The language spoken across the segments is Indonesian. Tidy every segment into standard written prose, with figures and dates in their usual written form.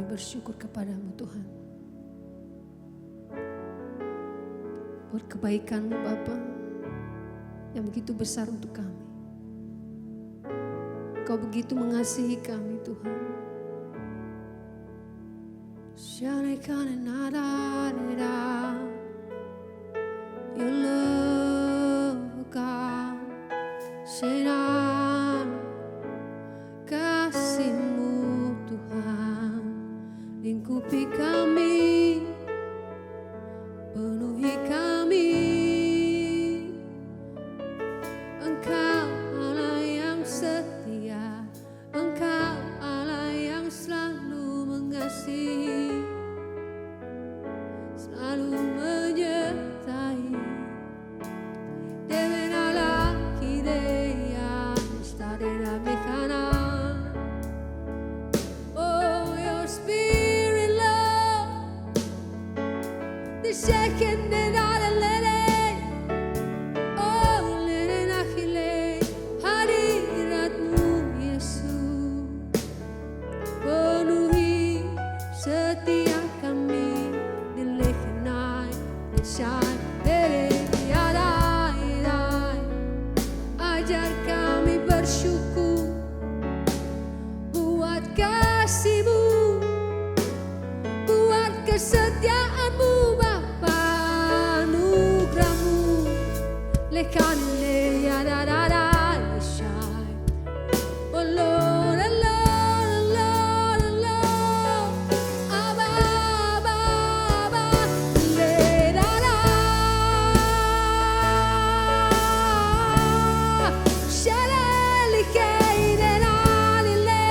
bersyukur kepadamu Tuhan. Buat kebaikan-Mu Bapa yang begitu besar untuk kami. Kau begitu mengasihi kami Tuhan. Your love God, kasih-Mu Tuhan, lingkupi kami, penuhi kami. Engkau Allah yang setia, Engkau Allah yang selalu mengasihi, selalu menyertai. Second and out of lele, oh lele nakile, hadirat-Mu Yesus, penuhi setiap kami, dilekenai, disyai, adai, ajar kami bersyukur, buat kasih-Mu, buat kesetiaan-Mu. Lekane ya da da da shine. Oh Lord, oh Lord, oh Lord, oh Lord. Abba, Abba, Abba, le da da. Shalali kei de na li le,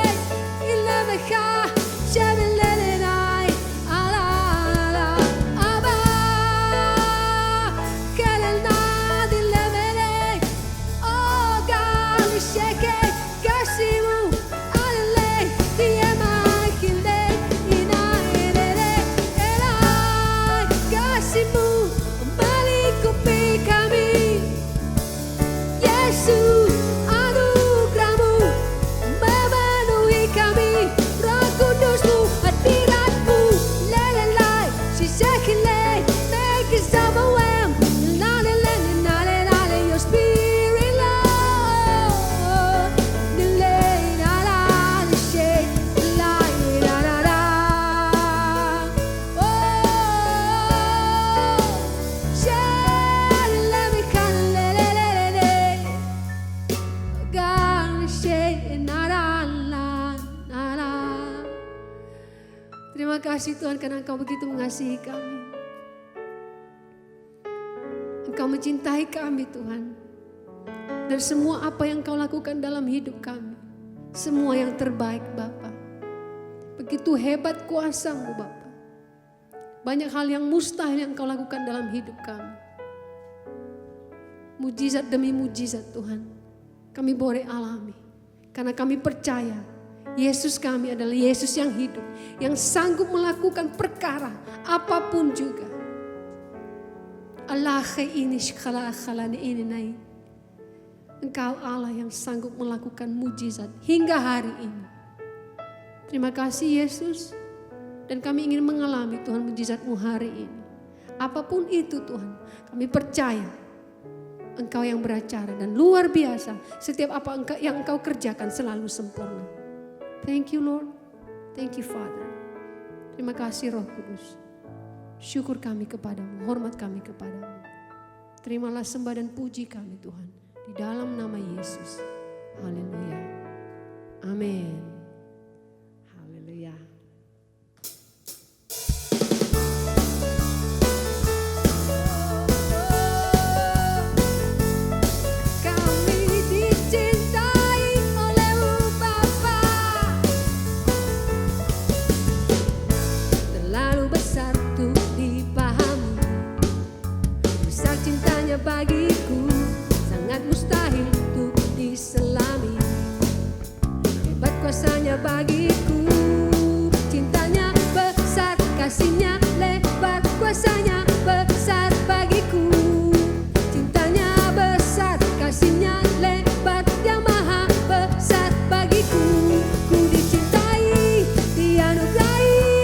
illa mekha shalele nai. Ala ala Abba, kalena. Terima kasih Tuhan karena Engkau begitu mengasihi kami. Engkau mencintai kami Tuhan. Dan semua apa yang Engkau lakukan dalam hidup kami, semua yang terbaik Bapa. Begitu hebat kuasa-Mu Bapa. Banyak hal yang mustahil yang Engkau lakukan dalam hidup kami. Mujizat demi mujizat Tuhan, kami boleh alami. Karena kami percaya Yesus kami adalah Yesus yang hidup, yang sanggup melakukan perkara apapun juga. Allah ini shkhala-khalani ini nai. Engkau Allah yang sanggup melakukan mujizat hingga hari ini. Terima kasih Yesus. Dan kami ingin mengalami Tuhan mujizat-Mu hari ini. Apapun itu Tuhan, kami percaya Engkau yang beracara dan luar biasa. Setiap apa yang Engkau kerjakan selalu sempurna. Thank you Lord, thank you Father. Terima kasih Roh Kudus. Syukur kami kepadamu, hormat kami kepadamu. Terimalah sembah dan puji kami Tuhan. Di dalam nama Yesus. Haleluya. Amin. Haleluya. Bagiku sangat mustahil untuk diselami. Hebat kuasanya bagiku, cintanya besar, kasihnya lebar, kuasanya besar bagiku. Cintanya besar, kasihnya lebar, yang maha besar bagiku. Ku dicintai, dianugerahi.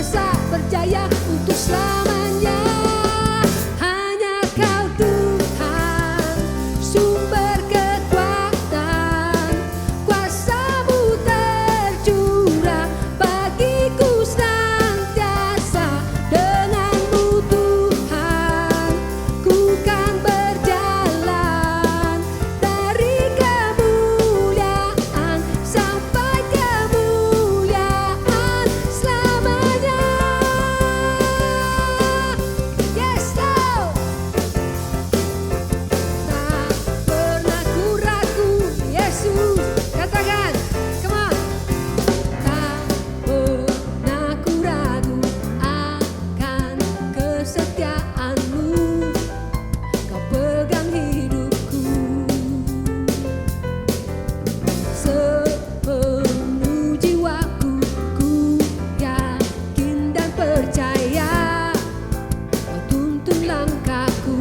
berkuasa berjaya untuk selamanya. Hanya Kau Tuhan, sumber kekuatan, kuasa-Mu tercurah bagiku senantiasa. Dengan-Mu Tuhan, ku kan berjalan dari kemuliaan sampai kemuliaan selamanya. Yes, Lord. Tak pernah ku ragu, Yesus. Katakan, come on. Tak pernah ku ragu akan kesetiaan-Mu. Kau pegang hidupku sepenuh jiwaku, ku yakin dan percaya Kau tuntun langkahku.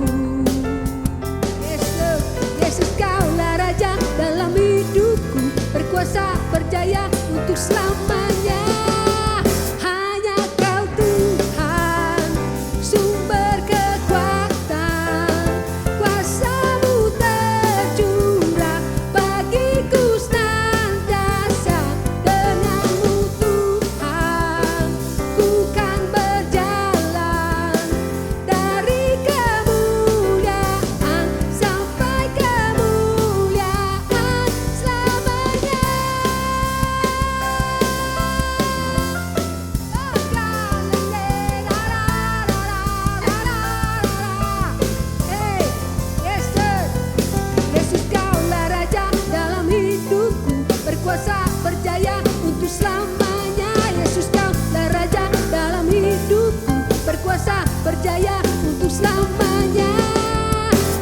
Yesus, Yesus Kaulah Raja dalam hidupku, berkuasa berjaya untuk selamanya. Hanya Kau Tuhan, sumber kekuatan, kuasa-Mu tercurah bagiku senantiasa. Dengan-Mu Tuhan, ku kan berjalan dari kemuliaan sampai kemuliaan selamanya. Hey, Yesus, Yesus Kaulah Raja dalam hidupku, berkuasa berjaya untuk selamanya. Yesus Kaulah Raja dalam hidupku, berkuasa berjaya untuk selamanya.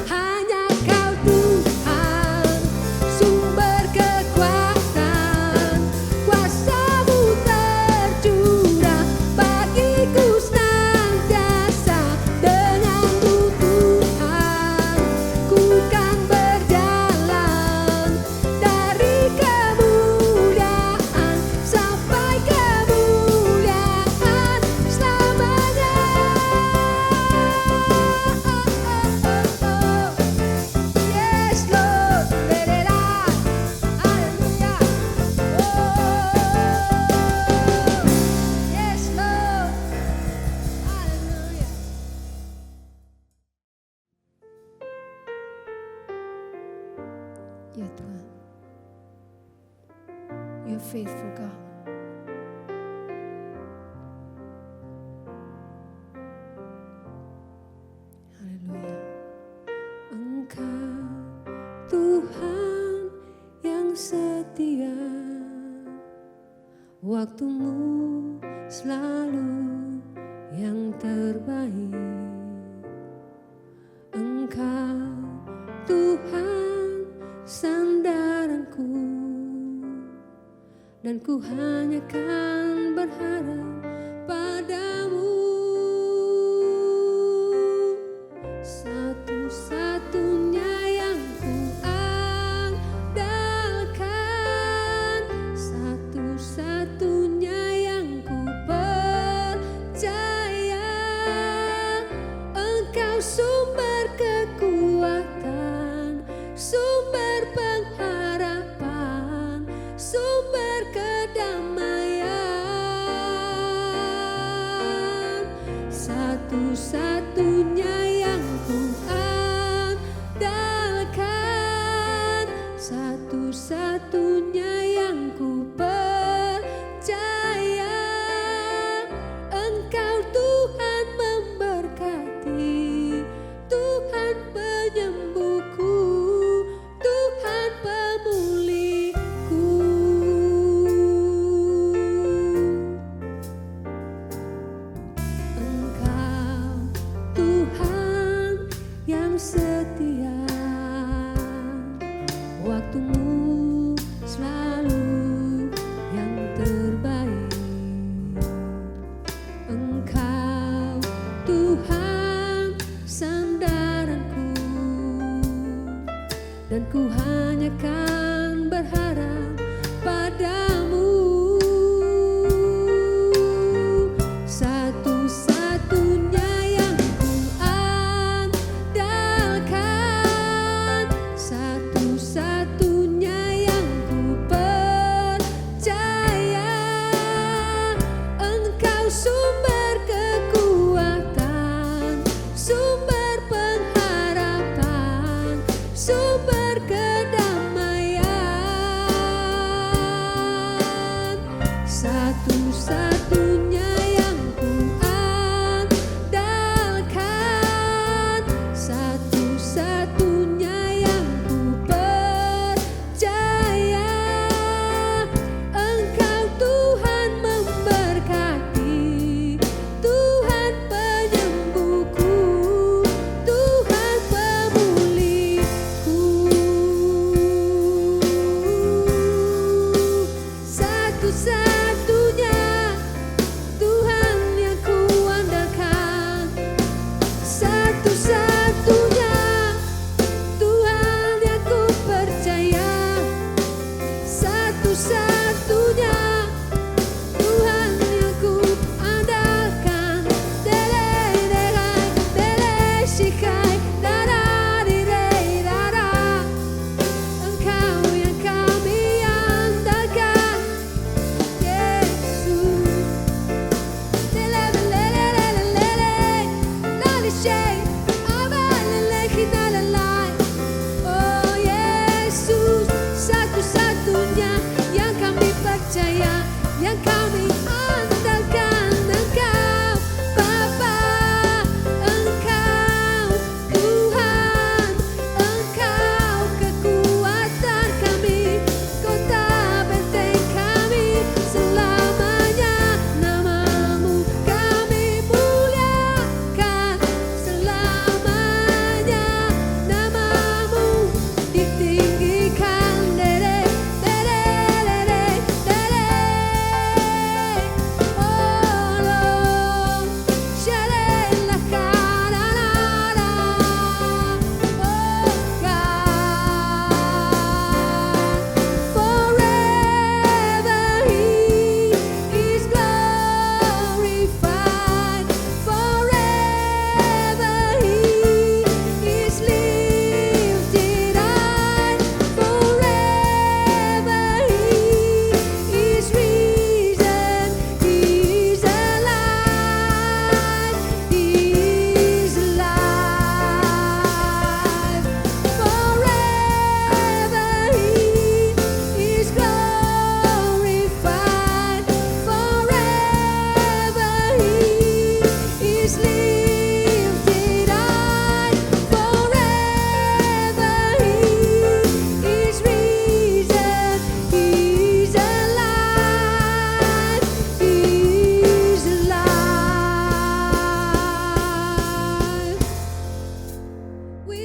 Hanya Kau Tuhan, sumber kekuatan, kuasa-Mu tercurah bagiku senantiasa. Dengan-Mu Tuhan, ku kan berjalan dari kemuliaan sampai kemuliaan selamanya. Yes, Lord. Haleluya. Yes, Lord. Haleluya. Ya Tuhan, You're faithful God. Haleluya. Engkau Tuhan yang setia, waktu-Mu selalu yang terbaik. Engkau Tuhan sandaranku, dan ku hanya kan berharap padamu. Satu-satunya yang ku andalkan, satu-satunya yang ku percaya. Engkau sumber kekuatan, sumber pengharapan, sumber kedamaian. Satu-satunya yang ku andalkan, satu-satunya yang ku percaya. Engkau Tuhan memberkati, Tuhan penyembuhku, Tuhan pemulihku. Engkau Tuhan yang setia, waktu-Mu selalu yang terbaik. Engkau Tuhan sandaranku, dan ku hanya kan berharap padamu.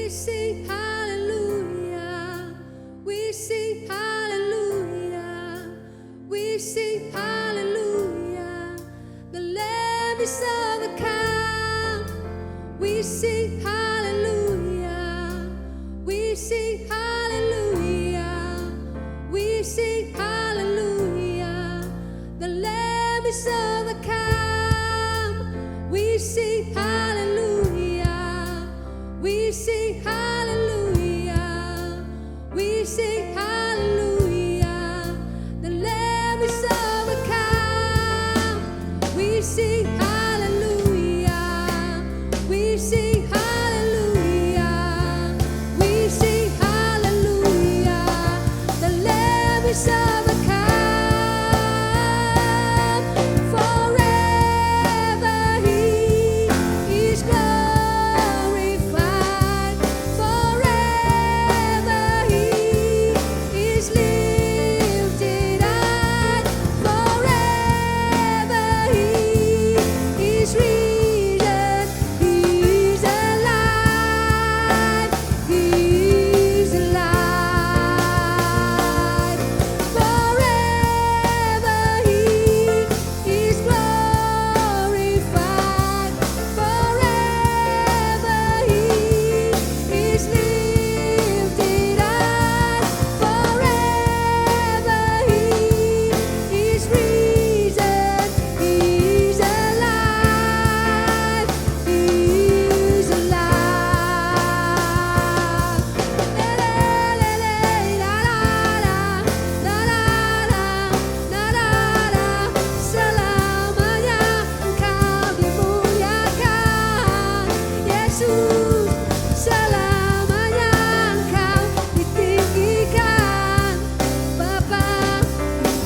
We sing hallelujah. We sing hallelujah. We sing hallelujah. The Lamb is overcome. We sing hallelujah. We sing hallelujah. We sing hallelujah. The Lamb is overcome. We sing hallelujah. We sing hallelujah. We sing hallelujah. The Lamb is overcome. We sing hallelujah. We sing hallelujah. We sing hallelujah. The Lamb is overcome. Forever He is glorified. Forever He is lifted high. Forever He is risen. He is alive. He is alive. Forever He is glorified. Forever He is lifted high. Forever He is risen. He is alive. He is alive. La la la la la la la la la. Selamanya Engkau dimuliakan, Yesus. Selamanya Engkau ditinggikan, Bapa.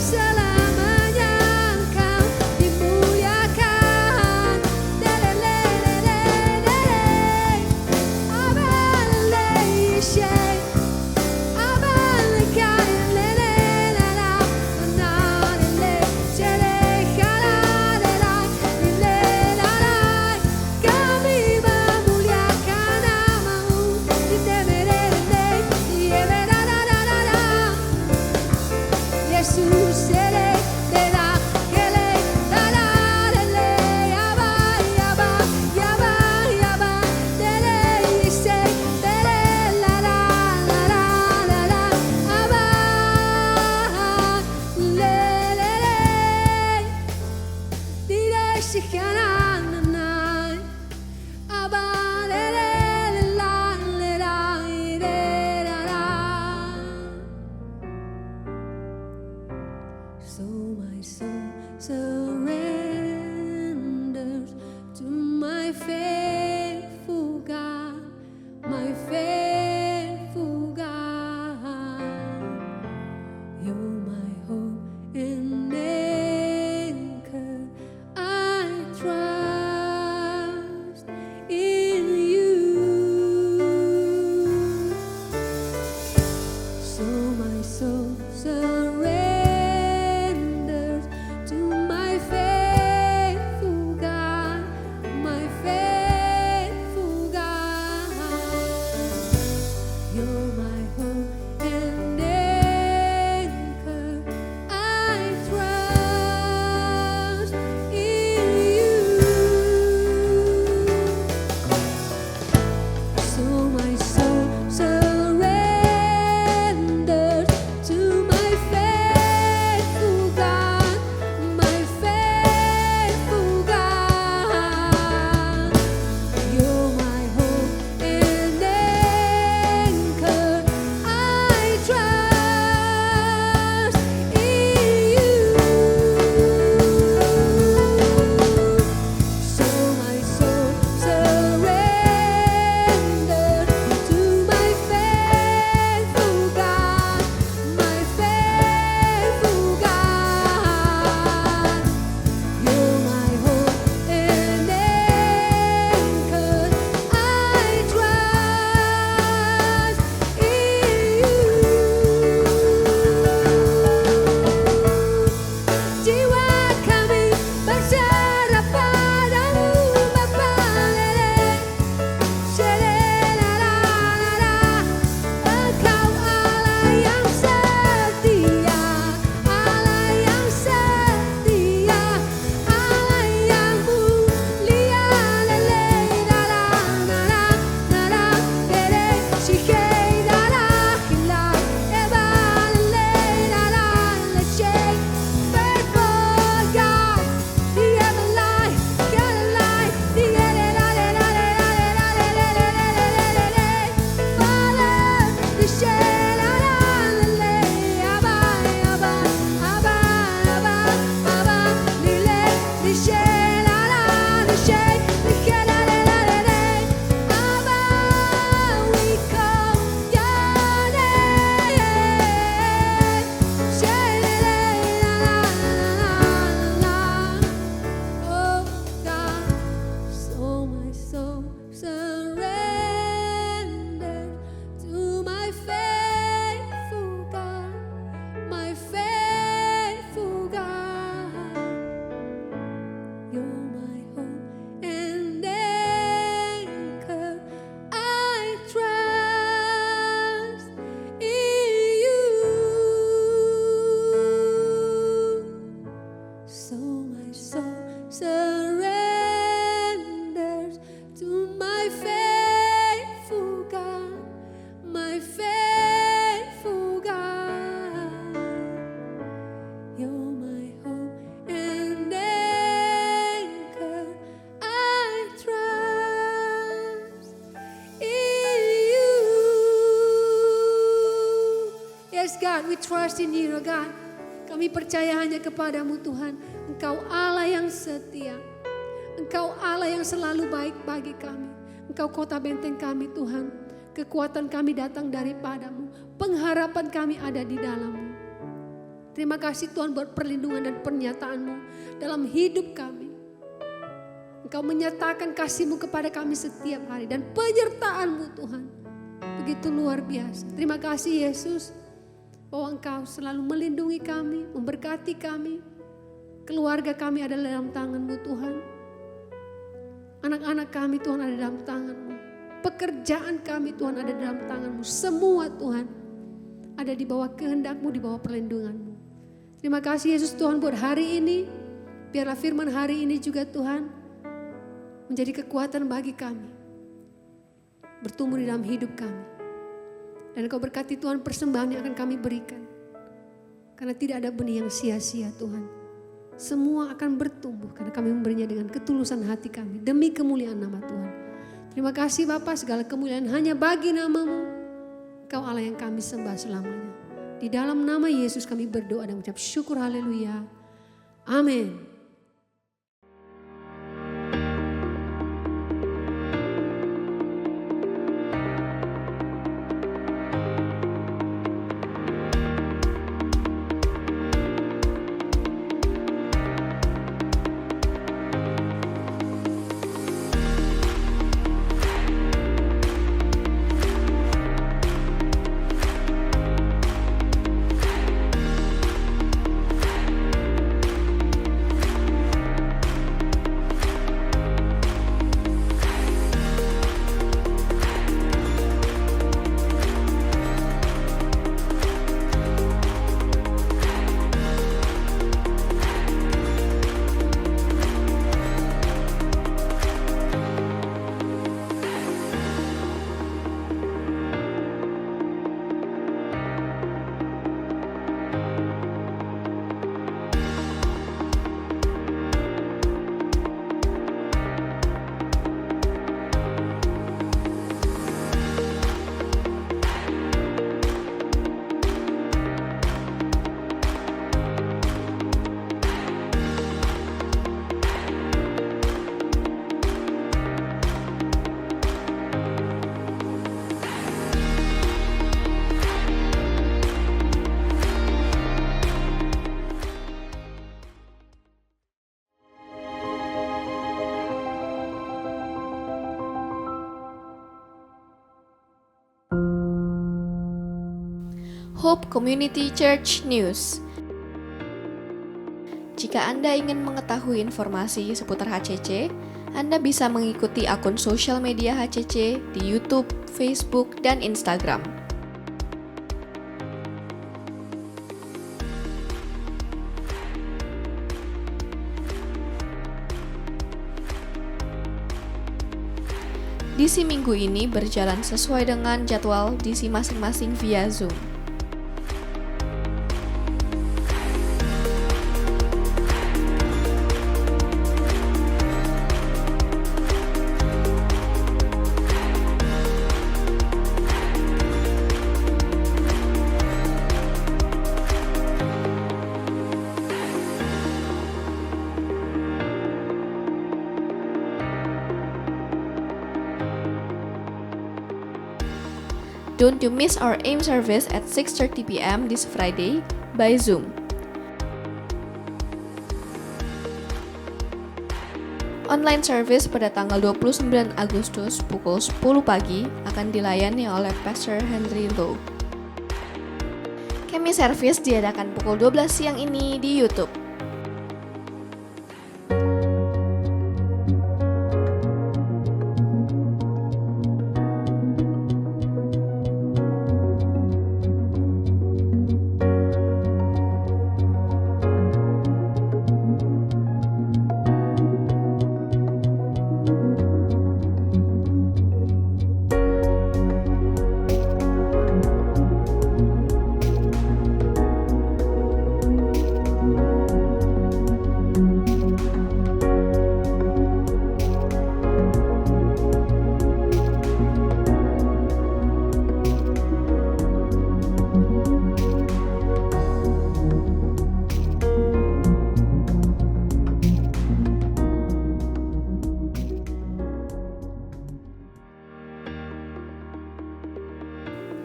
Selamanya Engkau dimuliakan. Lelelelelelele. Abaleshe. Yesus ele dela kele la la le yaba yaba yaba yaba dele ise dele la la la la la la aba le le le dire shikanan aba le le la le la le la la. So my soul surrenders to my faithful God, my faithful God. You're my hope and anchor. I trust in you. So my soul surrenders to my faithful God, my faithful God. God, we trust in you, oh God. Kami percaya hanya kepadamu Tuhan. Engkau Allah yang setia. Engkau Allah yang selalu baik bagi kami. Engkau kota benteng kami Tuhan. Kekuatan kami datang daripadamu. Pengharapan kami ada di dalam-Mu. Terima kasih Tuhan buat perlindungan dan pernyataan-Mu dalam hidup kami. Engkau menyatakan kasih-Mu kepada kami setiap hari. Dan penyertaan-Mu Tuhan begitu luar biasa. Terima kasih Yesus. Bahwa Engkau selalu melindungi kami, memberkati kami. Keluarga kami ada dalam tangan-Mu Tuhan. Anak-anak kami Tuhan ada dalam tangan-Mu. Pekerjaan kami Tuhan ada dalam tangan-Mu. Semua Tuhan ada di bawah kehendak-Mu, di bawah perlindungan-Mu. Terima kasih Yesus Tuhan buat hari ini. Biarlah firman hari ini juga Tuhan menjadi kekuatan bagi kami. Bertumbuh di dalam hidup kami. Dan Engkau berkati Tuhan persembahan yang akan kami berikan. Karena tidak ada benih yang sia-sia Tuhan. Semua akan bertumbuh karena kami memberinya dengan ketulusan hati kami. Demi kemuliaan nama Tuhan. Terima kasih Bapa, segala kemuliaan hanya bagi nama-Mu. Engkau Allah yang kami sembah selamanya. Di dalam nama Yesus kami berdoa dan mengucap syukur, haleluya. Amin. Hope Community Church News. Jika Anda ingin mengetahui informasi seputar HCC, Anda bisa mengikuti akun sosial media HCC di YouTube, Facebook, dan Instagram. Disi minggu ini berjalan sesuai dengan jadwal disi masing-masing via Zoom. Don't you miss our AIM service at 6:30 p.m. this Friday by Zoom. Online service pada tanggal 29 Agustus pukul 10 pagi akan dilayani oleh Pastor Henry Low. Kami service diadakan pukul 12 siang ini di YouTube.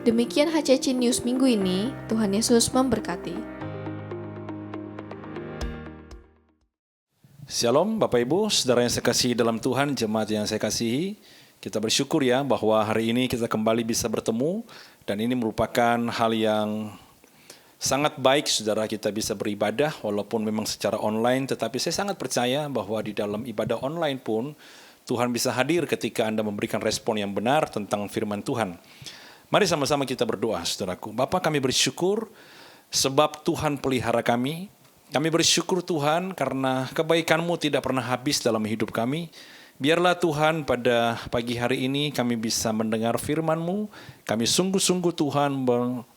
Demikian HCC News minggu ini. Tuhan Yesus memberkati. Shalom Bapak Ibu, saudara yang saya kasihi dalam Tuhan, jemaat yang saya kasihi. Kita bersyukur ya bahwa hari ini kita kembali bisa bertemu. Dan ini merupakan hal yang sangat baik saudara, kita bisa beribadah walaupun memang secara online. Tetapi saya sangat percaya bahwa di dalam ibadah online pun Tuhan bisa hadir ketika Anda memberikan respon yang benar tentang firman Tuhan. Mari sama-sama kita berdoa saudaraku. Bapa, kami bersyukur sebab Tuhan pelihara kami. Kami bersyukur Tuhan karena kebaikan-Mu tidak pernah habis dalam hidup kami. Biarlah Tuhan pada pagi hari ini kami bisa mendengar firman-Mu. Kami sungguh-sungguh Tuhan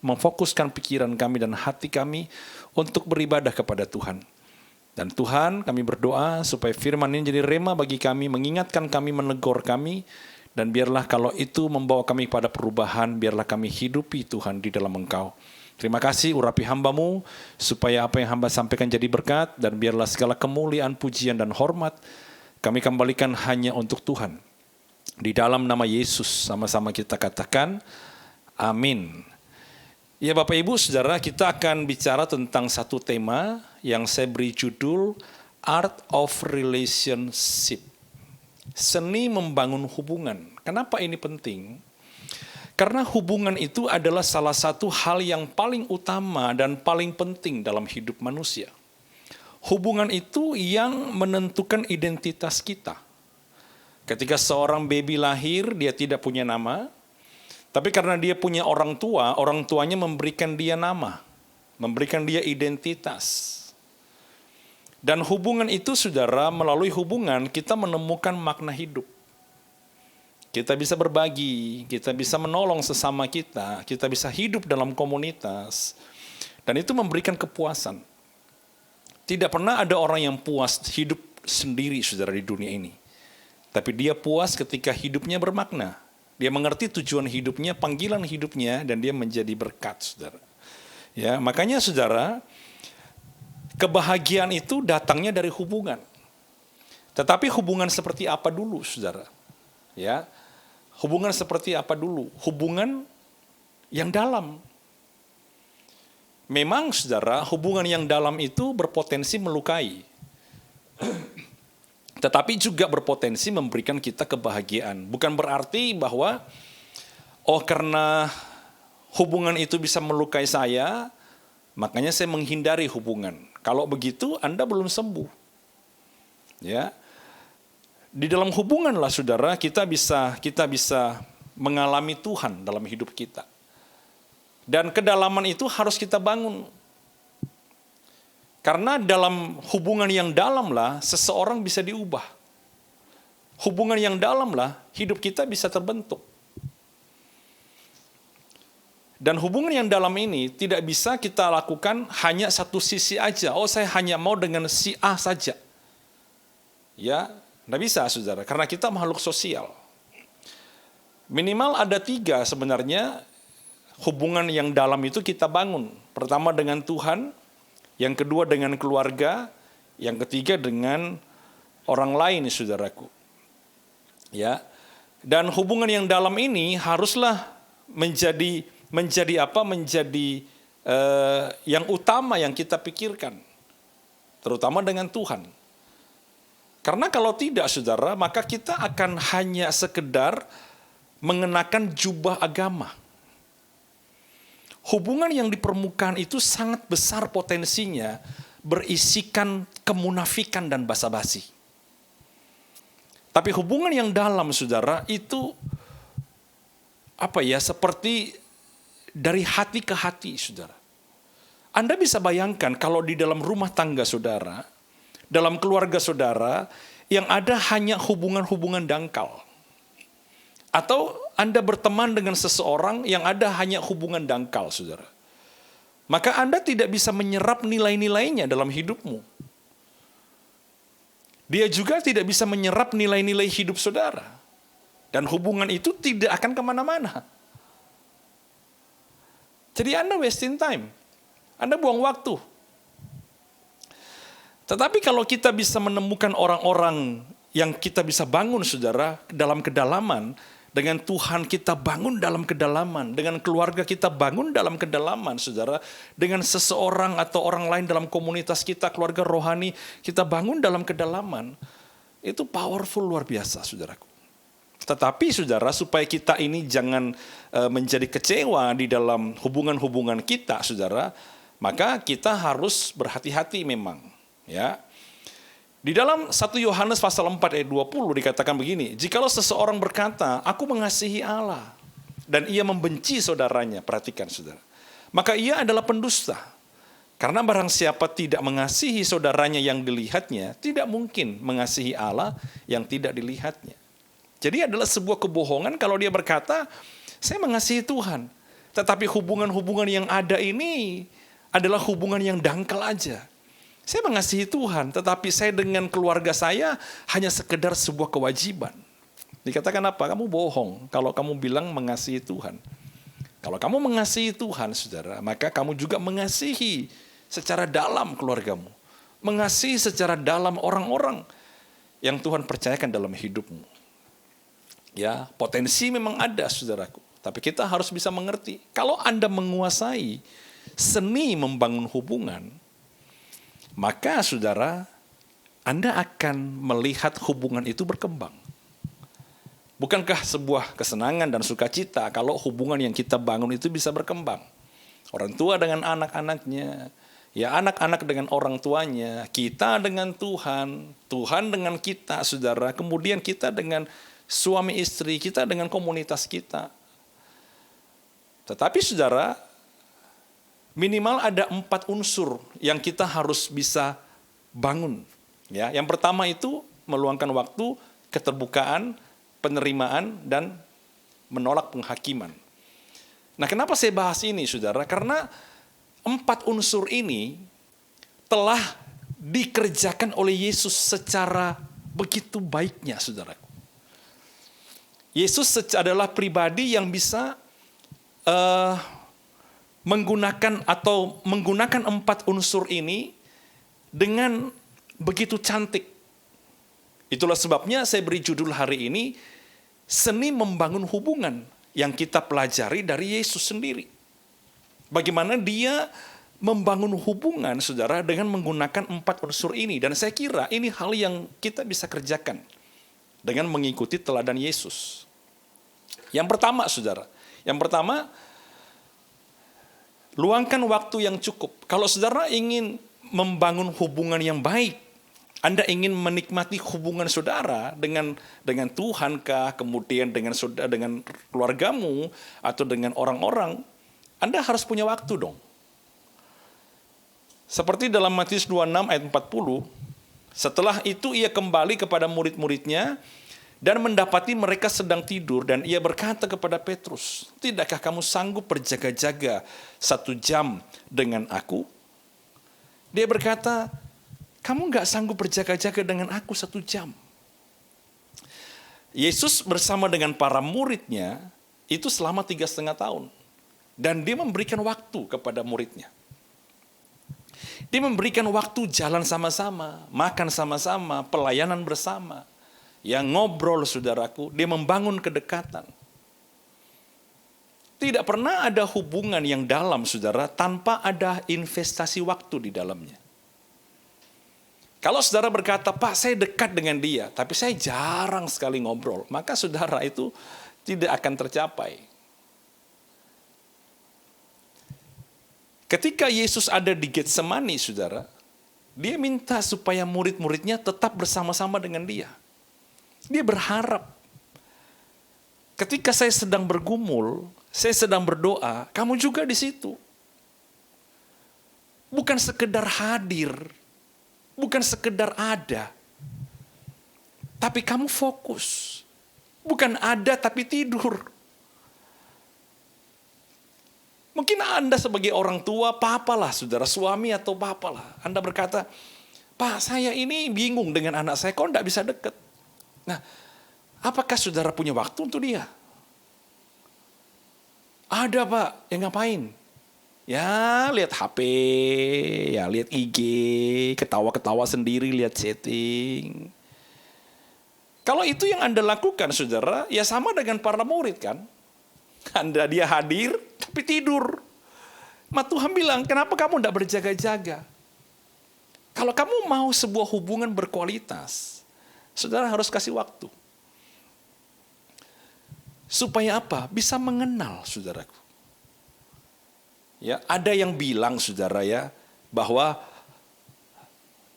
memfokuskan pikiran kami dan hati kami untuk beribadah kepada Tuhan. Dan Tuhan, kami berdoa supaya firman ini jadi rema bagi kami, mengingatkan kami, menegur kami. Dan biarlah kalau itu membawa kami pada perubahan, biarlah kami hidupi Tuhan di dalam Engkau. Terima kasih urapi hamba-Mu, supaya apa yang hamba sampaikan jadi berkat, dan biarlah segala kemuliaan, pujian, dan hormat kami kembalikan hanya untuk Tuhan. Di dalam nama Yesus sama-sama kita katakan, amin. Ya Bapak Ibu Saudara, kita akan bicara tentang satu tema yang saya beri judul Art of Relationship. Seni membangun hubungan. Kenapa ini penting? Karena hubungan itu adalah salah satu hal yang paling utama dan paling penting dalam hidup manusia. Hubungan itu yang menentukan identitas kita. Ketika seorang baby lahir, dia tidak punya nama. Tapi karena dia punya orang tuanya memberikan dia nama. Memberikan dia identitas. Dan hubungan itu saudara, melalui hubungan kita menemukan makna hidup. Kita bisa berbagi, kita bisa menolong sesama kita bisa hidup dalam komunitas. Dan itu memberikan kepuasan. Tidak pernah ada orang yang puas hidup sendiri saudara di dunia ini. Tapi dia puas ketika hidupnya bermakna. Dia mengerti tujuan hidupnya, panggilan hidupnya, dan dia menjadi berkat saudara. Ya, makanya saudara, kebahagiaan itu datangnya dari hubungan. Tetapi hubungan seperti apa dulu saudara? Ya, hubungan seperti apa dulu? Hubungan yang dalam. Memang saudara, hubungan yang dalam itu berpotensi melukai. Tetapi juga berpotensi memberikan kita kebahagiaan. Bukan berarti bahwa, karena hubungan itu bisa melukai saya, makanya saya menghindari hubungan. Kalau begitu, Anda belum sembuh. Ya, di dalam hubunganlah saudara, kita bisa mengalami Tuhan dalam hidup kita. Dan kedalaman itu harus kita bangun. Karena dalam hubungan yang dalamlah seseorang bisa diubah. Hubungan yang dalamlah hidup kita bisa terbentuk. Dan hubungan yang dalam ini tidak bisa kita lakukan hanya satu sisi aja. Saya hanya mau dengan si A saja. Ya, tidak bisa saudara. Karena kita makhluk sosial. Minimal ada 3 sebenarnya. Hubungan yang dalam itu kita bangun. Pertama dengan Tuhan, yang kedua dengan keluarga, yang ketiga dengan orang lain saudaraku. Ya. Dan hubungan yang dalam ini haruslah menjadi yang utama yang kita pikirkan. Terutama dengan Tuhan. Karena kalau tidak saudara, maka kita akan hanya sekedar mengenakan jubah agama. Hubungan yang di permukaan itu sangat besar potensinya berisikan kemunafikan dan basa-basi. Tapi hubungan yang dalam saudara itu seperti dari hati ke hati saudara. Anda bisa bayangkan kalau di dalam rumah tangga saudara, dalam keluarga saudara, yang ada hanya hubungan-hubungan dangkal. Atau Anda berteman dengan seseorang yang ada hanya hubungan dangkal, saudara. Maka Anda tidak bisa menyerap nilai-nilainya dalam hidupmu. Dia juga tidak bisa menyerap nilai-nilai hidup saudara. Dan hubungan itu tidak akan kemana-mana. Jadi Anda wasting time. Anda buang waktu. Tetapi kalau kita bisa menemukan orang-orang yang kita bisa bangun, saudara, dalam kedalaman, Dengan Tuhan kita bangun dalam kedalaman. Dengan keluarga kita bangun dalam kedalaman, saudara. Dengan seseorang atau orang lain dalam komunitas kita, keluarga rohani, kita bangun dalam kedalaman. Itu powerful luar biasa, saudaraku. Tetapi saudara, supaya kita ini jangan menjadi kecewa di dalam hubungan-hubungan kita, saudara, maka kita harus berhati-hati memang. Ya. Di dalam 1 Yohanes pasal 4 ayat 20 dikatakan begini, jikalau seseorang berkata, aku mengasihi Allah, dan ia membenci saudaranya, perhatikan saudara, maka ia adalah pendusta. Karena barang siapa tidak mengasihi saudaranya yang dilihatnya, tidak mungkin mengasihi Allah yang tidak dilihatnya. Jadi adalah sebuah kebohongan kalau dia berkata, saya mengasihi Tuhan. Tetapi hubungan-hubungan yang ada ini adalah hubungan yang dangkal aja. Saya mengasihi Tuhan, tetapi saya dengan keluarga saya hanya sekedar sebuah kewajiban. Dikatakan apa? Kamu bohong kalau kamu bilang mengasihi Tuhan. Kalau kamu mengasihi Tuhan, saudara, maka kamu juga mengasihi secara dalam keluargamu. Mengasihi secara dalam orang-orang yang Tuhan percayakan dalam hidupmu. Ya, potensi memang ada, saudaraku. Tapi kita harus bisa mengerti. Kalau Anda menguasai seni membangun hubungan, maka saudara, Anda akan melihat hubungan itu berkembang. Bukankah sebuah kesenangan dan sukacita kalau hubungan yang kita bangun itu bisa berkembang? Orang tua dengan anak-anaknya, ya anak-anak dengan orang tuanya, kita dengan Tuhan, Tuhan dengan kita, saudara, kemudian kita dengan suami istri, kita dengan komunitas kita. Tetapi saudara, minimal ada 4 unsur yang kita harus bisa bangun. Ya, yang pertama itu meluangkan waktu, keterbukaan, penerimaan, dan menolak penghakiman. Nah, kenapa saya bahas ini, saudara? Karena 4 unsur ini telah dikerjakan oleh Yesus secara begitu baiknya, saudaraku. Yesus adalah pribadi yang bisa menggunakan 4 unsur ini dengan begitu cantik. Itulah sebabnya saya beri judul hari ini, seni membangun hubungan yang kita pelajari dari Yesus sendiri. Bagaimana dia membangun hubungan, saudara, dengan menggunakan 4 unsur ini. Dan saya kira ini hal yang kita bisa kerjakan dengan mengikuti teladan Yesus. Yang pertama, saudara, luangkan waktu yang cukup. Kalau saudara ingin membangun hubungan yang baik, Anda ingin menikmati hubungan saudara dengan Tuhan kah, kemudian dengan keluargamu atau dengan orang-orang, Anda harus punya waktu dong. Seperti dalam Matius 26 ayat 40, setelah itu ia kembali kepada murid-muridnya dan mendapati mereka sedang tidur, dan ia berkata kepada Petrus, tidakkah kamu sanggup berjaga-jaga 1 jam dengan aku? Dia berkata, kamu gak sanggup berjaga-jaga dengan aku 1 jam. Yesus bersama dengan para muridnya itu selama 3,5 tahun. Dan dia memberikan waktu kepada muridnya. Dia memberikan waktu jalan sama-sama, makan sama-sama, pelayanan bersama. Yang ngobrol, saudaraku, dia membangun kedekatan. Tidak pernah ada hubungan yang dalam, saudara, tanpa ada investasi waktu di dalamnya. Kalau saudara berkata, Pak, saya dekat dengan dia, tapi saya jarang sekali ngobrol, maka saudara itu tidak akan tercapai. Ketika Yesus ada di Getsemani, saudara, dia minta supaya murid-muridnya tetap bersama-sama dengan dia. Dia berharap, ketika saya sedang bergumul, saya sedang berdoa, kamu juga di situ. Bukan sekedar hadir, bukan sekedar ada, tapi kamu fokus. Bukan ada tapi tidur. Mungkin Anda sebagai orang tua, papalah, saudara, suami atau papalah, Anda berkata, Pak, saya ini bingung dengan anak saya, kok enggak bisa dekat? Nah, apakah saudara punya waktu untuk dia? Ada, Pak. Ya ngapain? Ya lihat HP, ya lihat IG, ketawa-ketawa sendiri, lihat chatting. Kalau itu yang Anda lakukan, saudara, ya sama dengan para murid kan. Dia hadir, tapi tidur. Tuhan bilang, kenapa kamu tidak berjaga-jaga? Kalau kamu mau sebuah hubungan berkualitas, saudara harus kasih waktu. Supaya apa? Bisa mengenal, saudaraku. Ya, ada yang bilang, saudara ya, bahwa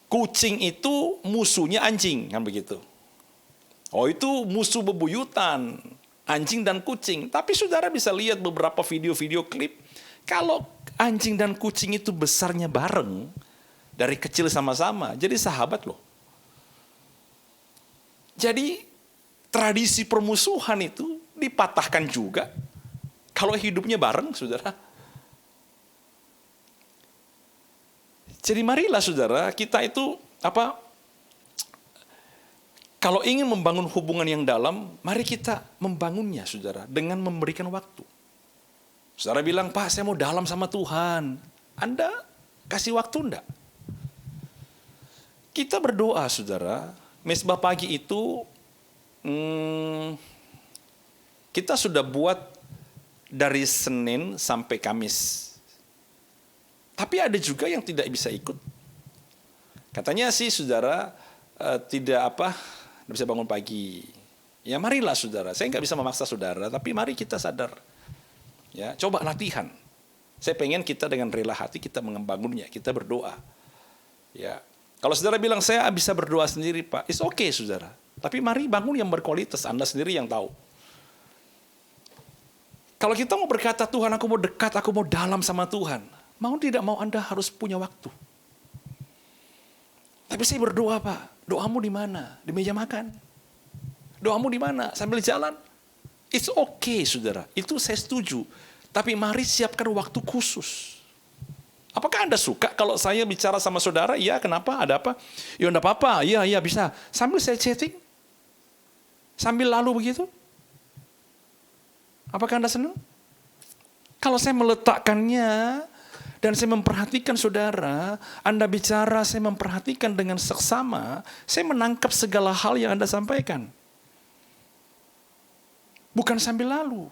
kucing itu musuhnya anjing, kan begitu. Oh, itu musuh bebuyutan, anjing dan kucing. Tapi saudara bisa lihat beberapa video-video klip, kalau anjing dan kucing itu besarnya bareng, dari kecil sama-sama, jadi sahabat loh. Jadi tradisi permusuhan itu dipatahkan juga kalau hidupnya bareng, saudara. Jadi marilah saudara, kita itu kalau ingin membangun hubungan yang dalam, mari kita membangunnya, saudara, dengan memberikan waktu. Saudara bilang, Pak, saya mau dalam sama Tuhan. Anda kasih waktu enggak? Kita berdoa, saudara. Mesbah pagi itu kita sudah buat dari Senin sampai Kamis. Tapi ada juga yang tidak bisa ikut. Katanya sih, saudara, tidak bisa bangun pagi. Ya marilah, saudara. Saya nggak bisa memaksa saudara, tapi mari kita sadar. Ya, coba latihan. Saya pengen kita dengan rela hati kita membangunnya, kita berdoa. Ya. Kalau saudara bilang, saya bisa berdoa sendiri, Pak. It's okay, saudara. Tapi mari bangun yang berkualitas, Anda sendiri yang tahu. Kalau kita mau berkata, Tuhan, aku mau dekat, aku mau dalam sama Tuhan. Mau tidak mau Anda harus punya waktu. Tapi saya berdoa, Pak. Doamu di mana? Di meja makan. Doamu di mana? Sambil jalan. It's okay, saudara. Itu saya setuju. Tapi mari siapkan waktu khusus. Apakah Anda suka kalau saya bicara sama saudara? Iya, kenapa? Ada apa? Ya enggak apa-apa. Iya, bisa. Sambil saya chatting. Sambil lalu begitu. Apakah Anda senang? Kalau saya meletakkannya dan saya memperhatikan saudara, Anda bicara, saya memperhatikan dengan seksama, saya menangkap segala hal yang Anda sampaikan. Bukan sambil lalu.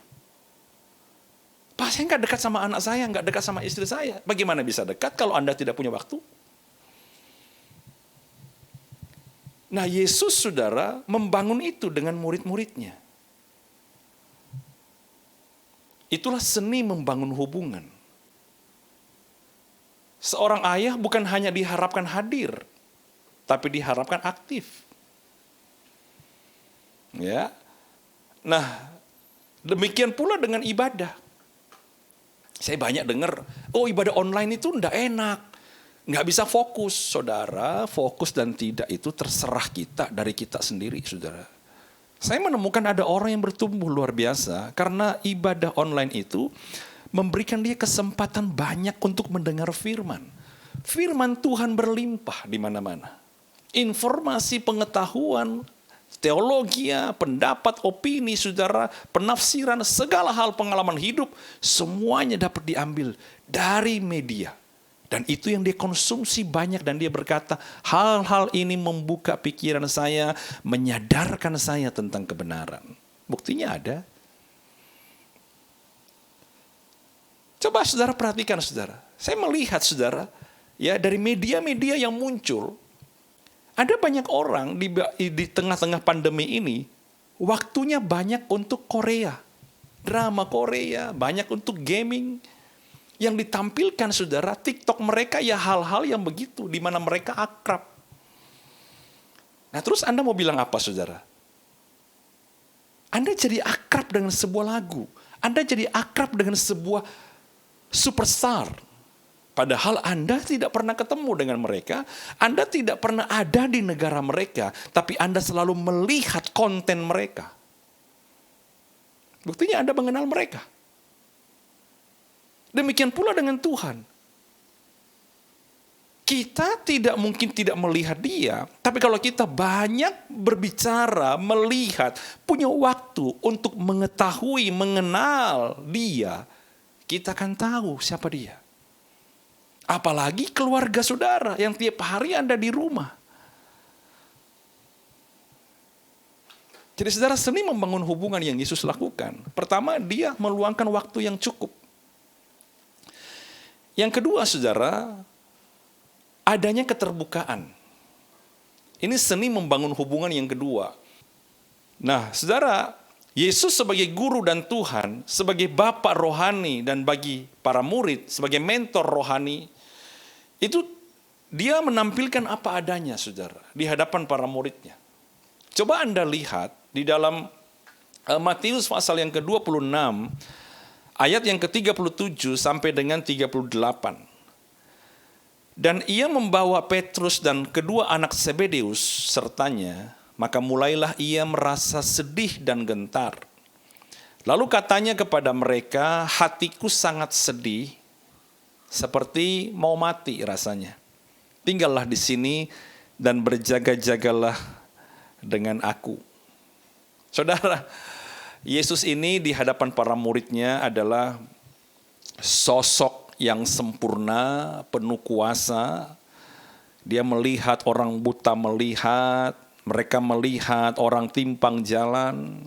Pak, saya nggak dekat sama anak saya, nggak dekat sama istri saya. Bagaimana bisa dekat kalau Anda tidak punya waktu? Nah, Yesus, saudara, membangun itu dengan murid-muridnya. Itulah seni membangun hubungan. Seorang ayah bukan hanya diharapkan hadir, tapi diharapkan aktif. Ya. Nah, demikian pula dengan ibadah. Saya banyak dengar, ibadah online itu enggak enak. Nggak bisa fokus, saudara. Fokus dan tidak itu terserah kita, dari kita sendiri, saudara. Saya menemukan ada orang yang bertumbuh luar biasa karena ibadah online itu memberikan dia kesempatan banyak untuk mendengar firman. Firman Tuhan berlimpah di mana-mana. Informasi, pengetahuan, teologi, pendapat, opini, saudara, penafsiran, segala hal pengalaman hidup, semuanya dapat diambil dari media. Dan itu yang dia konsumsi banyak dan dia berkata, hal-hal ini membuka pikiran saya, menyadarkan saya tentang kebenaran. Buktinya ada. Coba saudara perhatikan, saudara. Saya melihat, saudara, ya dari media-media yang muncul, ada banyak orang di tengah-tengah pandemi ini, waktunya banyak untuk Korea. Drama Korea, banyak untuk gaming. Yang ditampilkan, saudara, TikTok mereka ya hal-hal yang begitu, di mana mereka akrab. Nah, terus Anda mau bilang apa, saudara? Anda jadi akrab dengan sebuah lagu. Anda jadi akrab dengan sebuah superstar. Padahal Anda tidak pernah ketemu dengan mereka. Anda tidak pernah ada di negara mereka. Tapi Anda selalu melihat konten mereka. Buktinya Anda mengenal mereka. Demikian pula dengan Tuhan. Kita tidak mungkin tidak melihat dia, tapi kalau kita banyak berbicara, melihat, punya waktu untuk mengetahui, mengenal dia, kita akan tahu siapa dia. Apalagi keluarga saudara yang tiap hari Anda di rumah. Jadi saudara, seni membangun hubungan yang Yesus lakukan. Pertama, dia meluangkan waktu yang cukup. Yang kedua, saudara, adanya keterbukaan. Ini seni membangun hubungan yang kedua. Nah, saudara, Yesus sebagai guru dan Tuhan, sebagai Bapa rohani dan bagi para murid, sebagai mentor rohani, itu dia menampilkan apa adanya, saudara, di hadapan para muridnya. Coba Anda lihat di dalam Matius pasal yang ke-26, ayat yang ke-37 sampai dengan 38. Dan ia membawa Petrus dan kedua anak Zebedeus sertanya, maka mulailah ia merasa sedih dan gentar. Lalu katanya kepada mereka, hatiku sangat sedih, seperti mau mati rasanya. Tinggallah di sini dan berjaga-jagalah dengan aku. Saudara, Yesus ini di hadapan para muridnya adalah sosok yang sempurna, penuh kuasa. Dia melihat orang buta melihat, mereka melihat orang timpang jalan.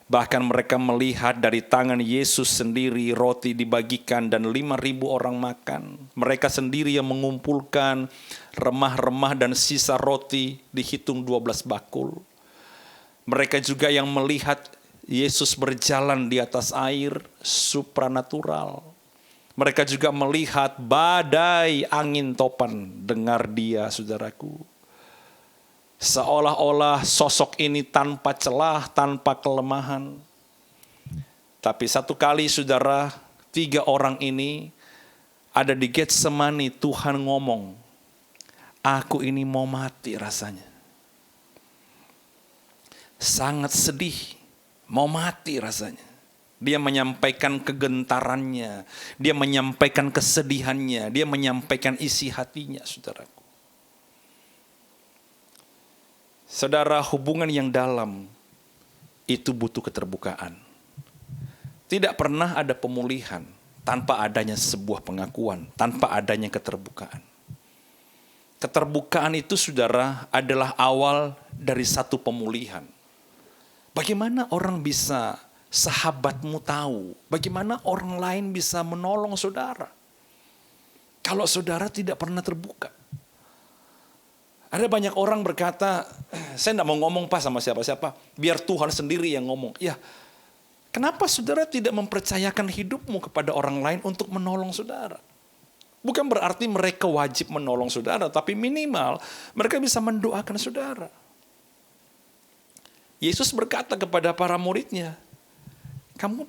Bahkan mereka melihat dari tangan Yesus sendiri roti dibagikan dan 5.000 orang makan. Mereka sendiri yang mengumpulkan remah-remah dan sisa roti dihitung 12 bakul. Mereka juga yang melihat Yesus berjalan di atas air supranatural. Mereka juga melihat badai angin topan dengar dia, saudaraku. Seolah-olah sosok ini tanpa celah, tanpa kelemahan. Tapi satu kali, saudara, 3 orang ini ada di Getsemani, Tuhan ngomong, aku ini mau mati rasanya. Sangat sedih, mau mati rasanya. Dia menyampaikan kegentarannya, dia menyampaikan kesedihannya, dia menyampaikan isi hatinya, saudaraku. Saudara, hubungan yang dalam itu butuh keterbukaan. Tidak pernah ada pemulihan tanpa adanya sebuah pengakuan, tanpa adanya keterbukaan. Keterbukaan itu, saudara, adalah awal dari satu pemulihan. Bagaimana orang bisa, sahabatmu tahu, bagaimana orang lain bisa menolong saudara kalau saudara tidak pernah terbuka? Ada banyak orang berkata, saya tidak mau ngomong sama siapa-siapa, biar Tuhan sendiri yang ngomong. Ya, kenapa saudara tidak mempercayakan hidupmu kepada orang lain untuk menolong saudara? Bukan berarti mereka wajib menolong saudara, tapi minimal mereka bisa mendoakan saudara. Yesus berkata kepada para muridnya, kamu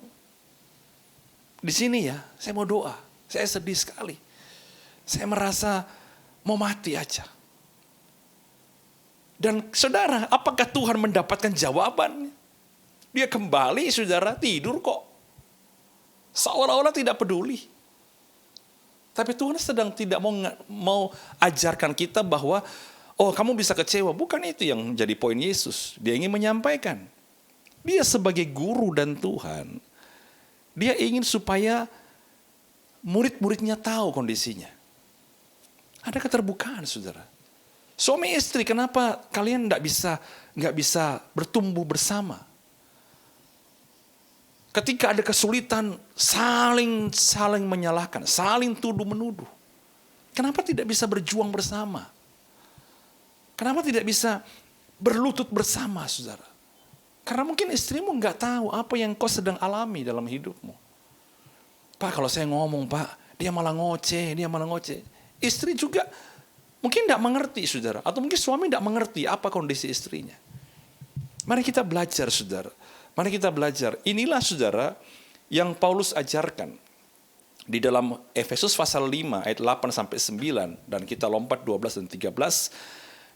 di sini ya, saya mau doa. Saya sedih sekali. Saya merasa mau mati aja. Dan saudara, apakah Tuhan mendapatkan jawabannya? Dia kembali, saudara, tidur kok. Seolah-olah tidak peduli. Tapi Tuhan sedang tidak mau ajarkan kita bahwa, oh kamu bisa kecewa. Bukan itu yang jadi poin Yesus. Dia ingin menyampaikan. Dia sebagai guru dan Tuhan, dia ingin supaya murid-muridnya tahu kondisinya. Ada keterbukaan, saudara. Suami istri, kenapa kalian nggak bisa bertumbuh bersama? Ketika ada kesulitan, saling menyalahkan, saling tuduh-menuduh. Kenapa tidak bisa berjuang bersama? Kenapa tidak bisa berlutut bersama, saudara? Karena mungkin istrimu nggak tahu apa yang kau sedang alami dalam hidupmu. Pak, kalau saya ngomong, Pak, dia malah ngoceh. Istri juga mungkin tidak mengerti, saudara. Atau mungkin suami tidak mengerti apa kondisi istrinya. Mari kita belajar, saudara. Mari kita belajar. Inilah, saudara, yang Paulus ajarkan di dalam Efesus pasal 5 ayat 8-9. Dan kita lompat 12 dan 13.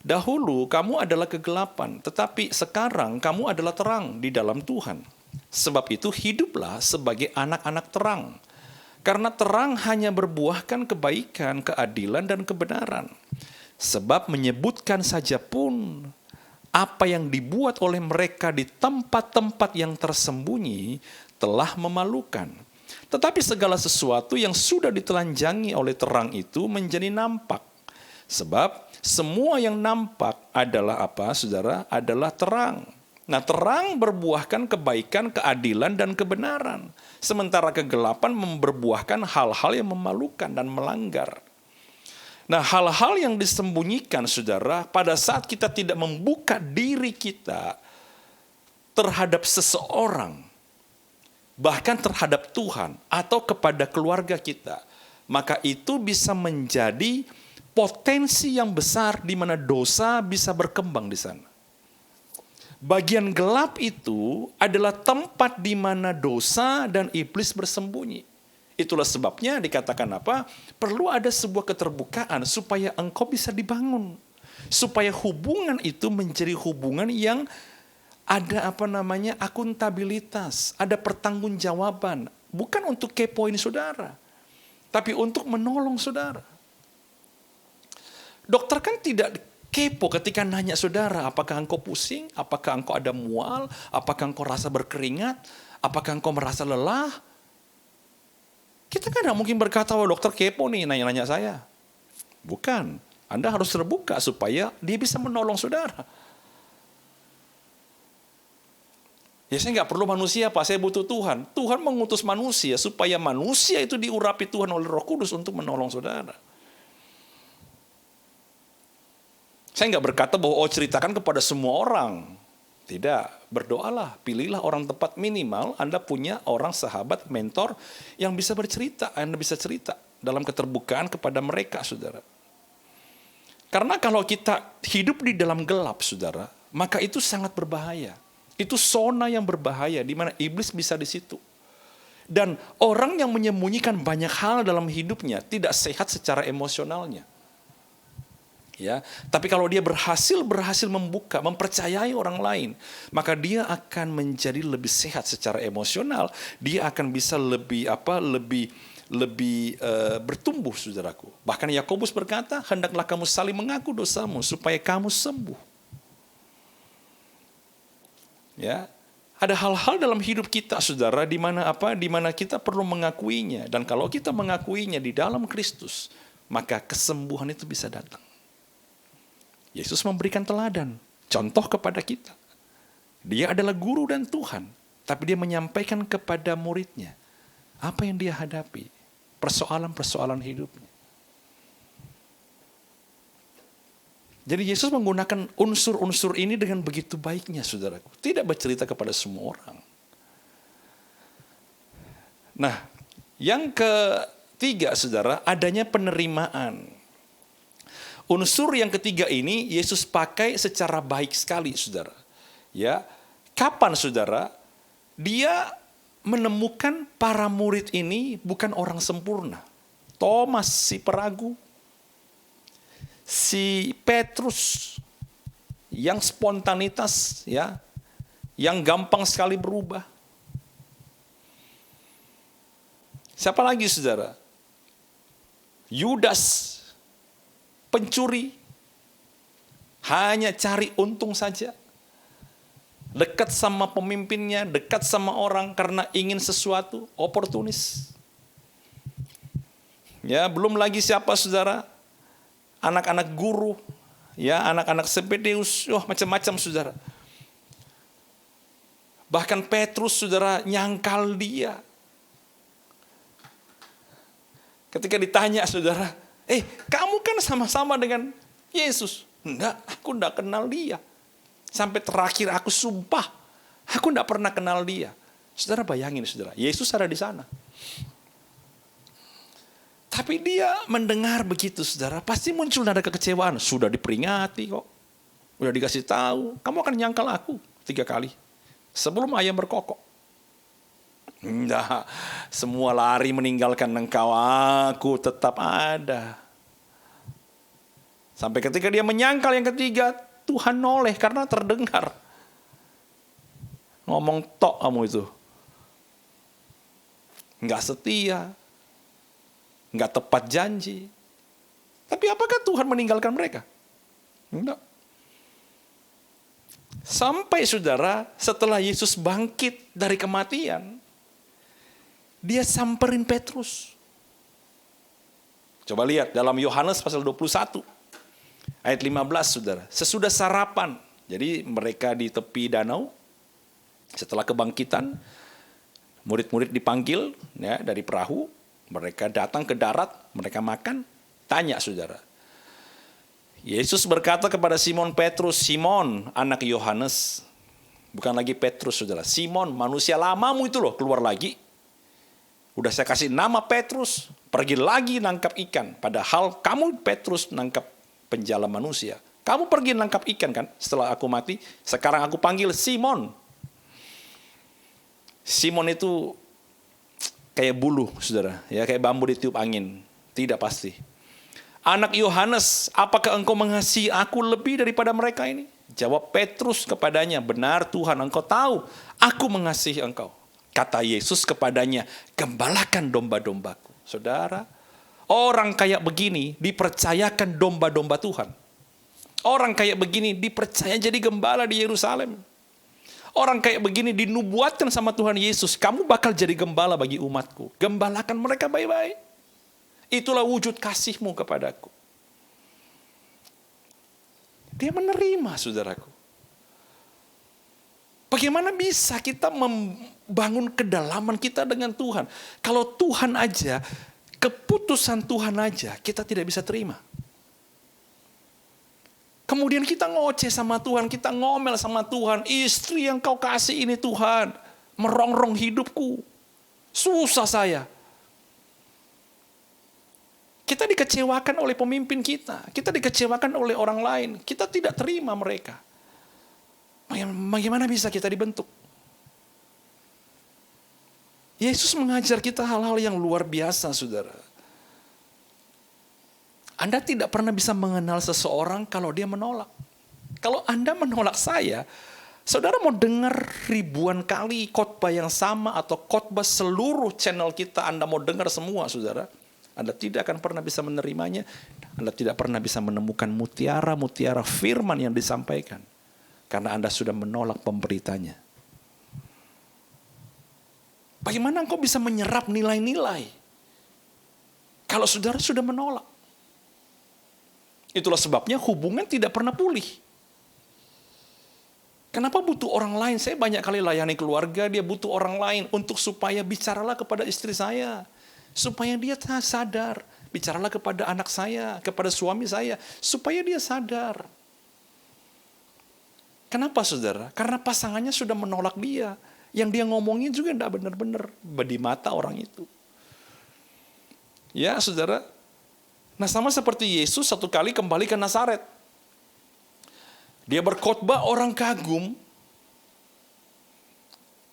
Dahulu kamu adalah kegelapan, tetapi sekarang kamu adalah terang di dalam Tuhan. Sebab itu hiduplah sebagai anak-anak terang. Karena terang hanya berbuahkan kebaikan, keadilan, dan kebenaran. Sebab menyebutkan saja pun apa yang dibuat oleh mereka di tempat-tempat yang tersembunyi telah memalukan. Tetapi segala sesuatu yang sudah ditelanjangi oleh terang itu menjadi nampak. Sebab semua yang nampak adalah apa, saudara? Adalah terang. Nah, terang berbuahkan kebaikan, keadilan, dan kebenaran. Sementara kegelapan berbuahkan hal-hal yang memalukan dan melanggar. Nah, hal-hal yang disembunyikan, saudara, pada saat kita tidak membuka diri kita terhadap seseorang, bahkan terhadap Tuhan atau kepada keluarga kita, maka itu bisa menjadi potensi yang besar di mana dosa bisa berkembang di sana. Bagian gelap itu adalah tempat di mana dosa dan iblis bersembunyi. Itulah sebabnya dikatakan apa? Perlu ada sebuah keterbukaan supaya engkau bisa dibangun. Supaya hubungan itu menjadi hubungan yang ada akuntabilitas, ada pertanggungjawaban. Bukan untuk kepoin saudara, tapi untuk menolong saudara. Dokter kan tidak kepo ketika nanya saudara, apakah engkau pusing, apakah engkau ada mual, apakah engkau rasa berkeringat, apakah engkau merasa lelah. Kita kan tidak mungkin berkata, wah dokter kepo nih nanya-nanya saya. Bukan, Anda harus terbuka supaya dia bisa menolong saudara. Ya saya nggak perlu manusia Pak, saya butuh Tuhan. Tuhan mengutus manusia supaya manusia itu diurapi Tuhan oleh Roh Kudus untuk menolong saudara. Saya nggak berkata bahwa ceritakan kepada semua orang. Tidak, berdoalah, pilihlah orang tepat, minimal Anda punya orang sahabat, mentor yang bisa bercerita, Anda bisa cerita dalam keterbukaan kepada mereka, saudara. Karena kalau kita hidup di dalam gelap, saudara, maka itu sangat berbahaya. Itu zona yang berbahaya, di mana iblis bisa di situ. Dan orang yang menyembunyikan banyak hal dalam hidupnya tidak sehat secara emosionalnya. Ya, tapi kalau dia berhasil membuka, mempercayai orang lain, maka dia akan menjadi lebih sehat secara emosional. Dia akan bisa lebih bertumbuh, saudaraku. Bahkan Yakobus berkata, hendaklah kamu saling mengaku dosamu supaya kamu sembuh. Ya, ada hal-hal dalam hidup kita, saudara, di mana kita perlu mengakuinya. Dan kalau kita mengakuinya di dalam Kristus, maka kesembuhan itu bisa datang. Yesus memberikan teladan, contoh kepada kita. Dia adalah guru dan Tuhan, tapi dia menyampaikan kepada muridnya apa yang dia hadapi, persoalan-persoalan hidupnya. Jadi Yesus menggunakan unsur-unsur ini dengan begitu baiknya, saudaraku. Tidak bercerita kepada semua orang. Nah, yang ketiga, saudara, adanya penerimaan. Unsur yang ketiga ini Yesus pakai secara baik sekali, saudara. Ya, kapan, saudara? Dia menemukan para murid ini bukan orang sempurna. Thomas si peragu, si Petrus yang spontanitas, ya, yang gampang sekali berubah. Siapa lagi, saudara? Yudas, pencuri, hanya cari untung saja. Dekat sama pemimpinnya, dekat sama orang karena ingin sesuatu, oportunis. Ya, belum lagi siapa, saudara? Anak-anak guru, ya, anak-anak Zebedeus, macam-macam, saudara. Bahkan Petrus, saudara, nyangkal dia. Ketika ditanya, saudara, kamu kan sama-sama dengan Yesus. Enggak, aku enggak kenal dia. Sampai terakhir aku sumpah, aku enggak pernah kenal dia. Saudara bayangin, saudara, Yesus ada di sana. Tapi dia mendengar begitu, saudara, pasti muncul nada kekecewaan. Sudah diperingati kok, udah dikasih tahu, kamu akan nyangkal aku 3 kali sebelum ayam berkokok. Enggak, semua lari meninggalkan engkau, aku tetap ada. Sampai ketika dia menyangkal yang ketiga, Tuhan noleh karena terdengar. Ngomong tok kamu itu. Enggak setia. Enggak tepat janji. Tapi apakah Tuhan meninggalkan mereka? Enggak. Sampai, saudara, setelah Yesus bangkit dari kematian, dia samperin Petrus. Coba lihat dalam Yohanes pasal 21. Ayat 15, saudara. Sesudah sarapan. Jadi mereka di tepi danau, setelah kebangkitan, murid-murid dipanggil ya, dari perahu, mereka datang ke darat, mereka makan, tanya saudara. Yesus berkata kepada Simon Petrus, Simon anak Yohanes, bukan lagi Petrus saudara, Simon manusia lamamu itu loh keluar lagi. Udah saya kasih nama Petrus, pergi lagi nangkap ikan. Padahal kamu Petrus nangkap penjala manusia. Kamu pergi nangkap ikan kan setelah aku mati. Sekarang aku panggil Simon. Simon itu kayak bulu saudara, ya kayak bambu ditiup angin. Tidak pasti. Anak Yohanes, apakah engkau mengasihi aku lebih daripada mereka ini? Jawab Petrus kepadanya, benar Tuhan, engkau tahu aku mengasihi engkau. Kata Yesus kepadanya, gembalakan domba-dombaku. Saudara, orang kayak begini dipercayakan domba-domba Tuhan. Orang kayak begini dipercaya jadi gembala di Yerusalem. Orang kayak begini dinubuatkan sama Tuhan Yesus, kamu bakal jadi gembala bagi umatku. Gembalakan mereka baik-baik. Itulah wujud kasihmu kepadaku. Dia menerima, saudaraku. Bagaimana bisa kita membangun kedalaman kita dengan Tuhan? Kalau Tuhan aja, keputusan Tuhan aja, kita tidak bisa terima. Kemudian kita ngoceh sama Tuhan, kita ngomel sama Tuhan. Istri yang kau kasih ini Tuhan, merongrong hidupku. Susah saya. Kita dikecewakan oleh pemimpin kita dikecewakan oleh orang lain. Kita tidak terima mereka. Bagaimana bisa kita dibentuk? Yesus mengajar kita hal-hal yang luar biasa, saudara. Anda tidak pernah bisa mengenal seseorang kalau dia menolak. Kalau Anda menolak saya, saudara mau dengar ribuan kali khotbah yang sama atau khotbah seluruh channel kita, Anda mau dengar semua, saudara. Anda tidak akan pernah bisa menerimanya. Anda tidak pernah bisa menemukan mutiara-mutiara firman yang disampaikan. Karena Anda sudah menolak pemberitanya. Bagaimana engkau bisa menyerap nilai-nilai kalau saudara sudah menolak? Itulah sebabnya hubungan tidak pernah pulih. Kenapa butuh orang lain? Saya banyak kali layani keluarga, dia butuh orang lain untuk supaya bicaralah kepada istri saya. Supaya dia sadar. Bicaralah kepada anak saya, kepada suami saya. Supaya dia sadar. Kenapa saudara? Karena pasangannya sudah menolak dia. Yang dia ngomongin juga tidak benar-benar di mata orang itu. Ya saudara. Nah sama seperti Yesus satu kali kembali ke Nazaret. Dia berkhotbah, orang kagum.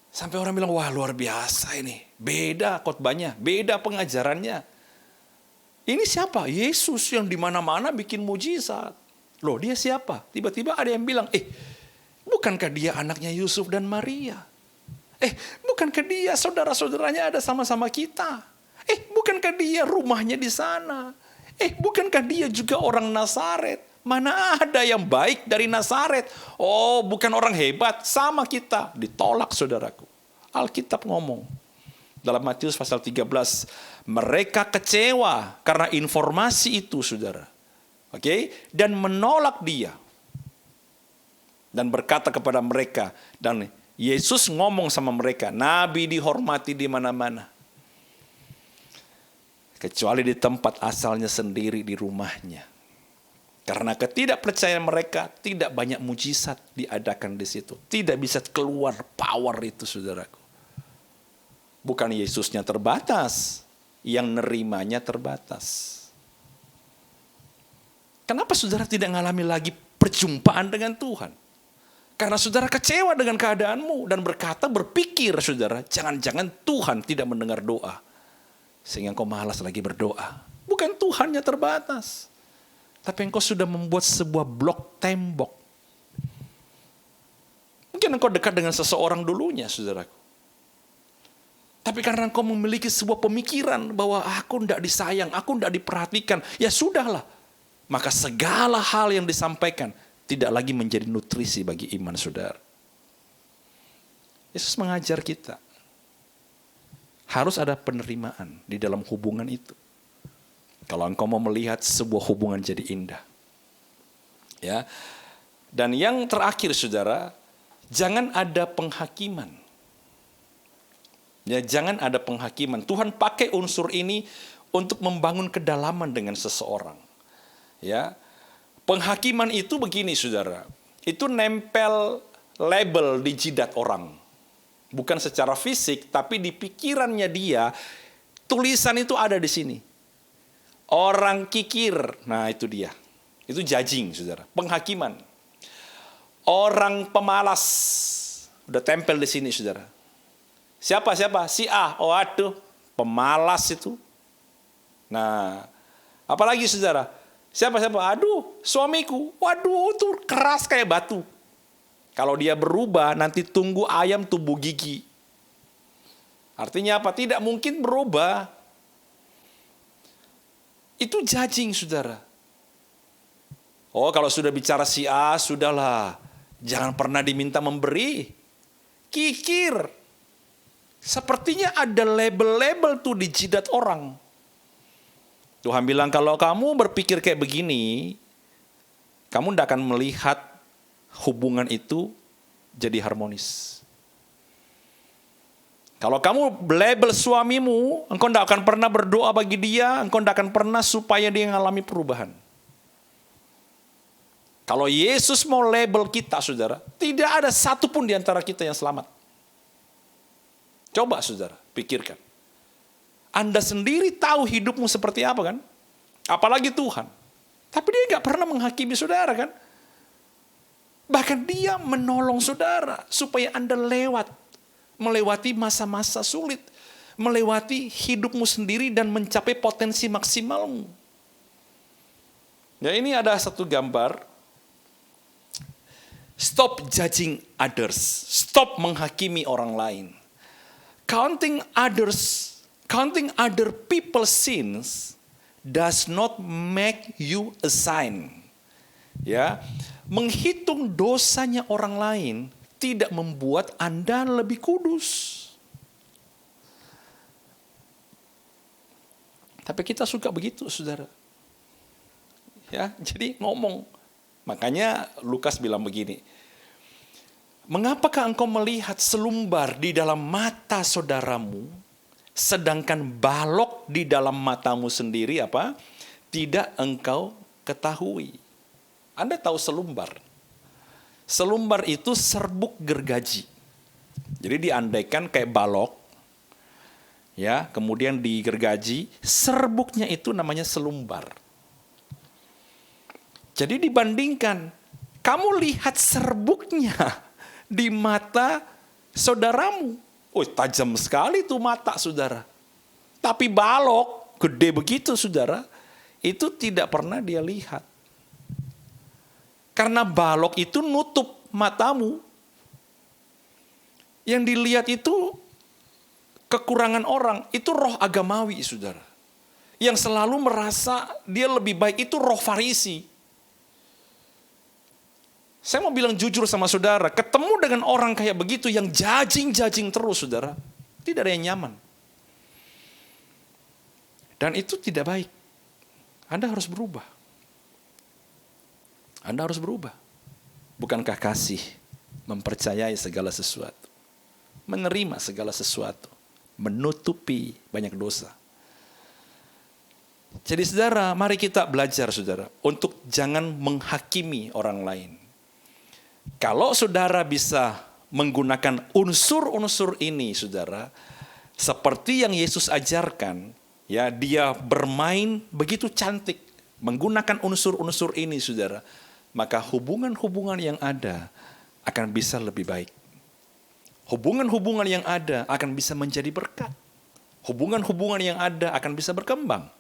Sampai orang bilang, wah luar biasa ini. Beda khotbahnya, beda pengajarannya. Ini siapa? Yesus yang di mana-mana bikin mujizat. Loh dia siapa? Tiba-tiba ada yang bilang, bukankah dia anaknya Yusuf dan Maria? Bukankah dia saudara-saudaranya ada sama-sama kita? Bukankah dia rumahnya di sana? Bukankah dia juga orang Nazaret? Mana ada yang baik dari Nazaret? Oh, bukan orang hebat, sama kita. Ditolak saudaraku. Alkitab ngomong. Dalam Matius pasal 13, mereka kecewa karena informasi itu saudara. Oke? Dan menolak dia. Dan berkata kepada mereka, dan Yesus ngomong sama mereka, nabi dihormati di mana-mana. Kecuali di tempat asalnya sendiri di rumahnya. Karena ketidakpercayaan mereka, tidak banyak mujizat diadakan di situ. Tidak bisa keluar power itu saudaraku. Bukan Yesusnya terbatas, yang nerimanya terbatas. Kenapa saudara tidak mengalami lagi perjumpaan dengan Tuhan? Karena saudara kecewa dengan keadaanmu dan berpikir saudara, jangan-jangan Tuhan tidak mendengar doa. Sehingga engkau malas lagi berdoa. Bukan Tuhannya terbatas. Tapi engkau sudah membuat sebuah blok tembok. Mungkin engkau dekat dengan seseorang dulunya, saudaraku. Tapi karena engkau memiliki sebuah pemikiran bahwa aku tidak disayang, aku tidak diperhatikan, ya sudahlah. Maka segala hal yang disampaikan tidak lagi menjadi nutrisi bagi iman saudara. Yesus mengajar kita. Harus ada penerimaan di dalam hubungan itu. Kalau engkau mau melihat sebuah hubungan jadi indah. Ya. Dan yang terakhir saudara, jangan ada penghakiman. Ya, jangan ada penghakiman. Tuhan pakai unsur ini untuk membangun kedalaman dengan seseorang. Ya, penghakiman itu begini saudara, itu nempel label di jidat orang. Bukan secara fisik, tapi di pikirannya dia, tulisan itu ada di sini. Orang kikir, nah itu dia. Itu judging saudara, penghakiman. Orang pemalas, udah tempel di sini saudara. Siapa? Si A, oh aduh, pemalas itu. Nah, apalagi saudara? Siapa? Aduh, suamiku, waduh itu keras kayak batu. Kalau dia berubah, nanti tunggu ayam tumbuh gigi. Artinya apa? Tidak mungkin berubah. Itu judging saudara. Oh, kalau sudah bicara si A, sudahlah. Jangan pernah diminta memberi. Kikir. Sepertinya ada label-label tuh di jidat orang. Tuhan bilang kalau kamu berpikir kayak begini, kamu tidak akan melihat hubungan itu jadi harmonis. Kalau kamu label suamimu, engkau tidak akan pernah berdoa bagi dia, engkau tidak akan pernah supaya dia mengalami perubahan. Kalau Yesus mau label kita, saudara, tidak ada satupun di antara kita yang selamat. Coba saudara, pikirkan. Anda sendiri tahu hidupmu seperti apa kan? Apalagi Tuhan. Tapi dia nggak pernah menghakimi saudara kan? Bahkan dia menolong saudara supaya Anda melewati masa-masa sulit, melewati hidupmu sendiri dan mencapai potensi maksimalmu. Ya, ini ada satu gambar. Stop judging others. Stop menghakimi orang lain. Counting other people's sins does not make you a saint. Ya, menghitung dosanya orang lain tidak membuat Anda lebih kudus. Tapi kita suka begitu, saudara. Ya, jadi ngomong. Makanya Lukas bilang begini, mengapakah engkau melihat selumbar di dalam mata saudaramu, sedangkan balok di dalam matamu sendiri apa? Tidak engkau ketahui. Anda tahu selumbar? Selumbar itu serbuk gergaji. Jadi diandaikan kayak balok, ya, kemudian digergaji, serbuknya itu namanya selumbar. Jadi dibandingkan, kamu lihat serbuknya di mata saudaramu. Oh, tajam sekali tuh mata saudara. Tapi balok, gede begitu saudara, itu tidak pernah dia lihat. Karena balok itu nutup matamu. Yang dilihat itu kekurangan orang, itu roh agamawi saudara. Yang selalu merasa dia lebih baik, itu roh Farisi. Saya mau bilang jujur sama saudara, ketemu dengan orang kayak begitu yang judging terus saudara, tidak ada yang nyaman. Dan itu tidak baik. Anda harus berubah. Anda harus berubah. Bukankah kasih mempercayai segala sesuatu, menerima segala sesuatu, menutupi banyak dosa. Jadi saudara, mari kita belajar saudara, untuk jangan menghakimi orang lain. Kalau saudara bisa menggunakan unsur-unsur ini, saudara, seperti yang Yesus ajarkan, ya, dia bermain begitu cantik, menggunakan unsur-unsur ini, saudara, maka hubungan-hubungan yang ada akan bisa lebih baik. Hubungan-hubungan yang ada akan bisa menjadi berkat. Hubungan-hubungan yang ada akan bisa berkembang.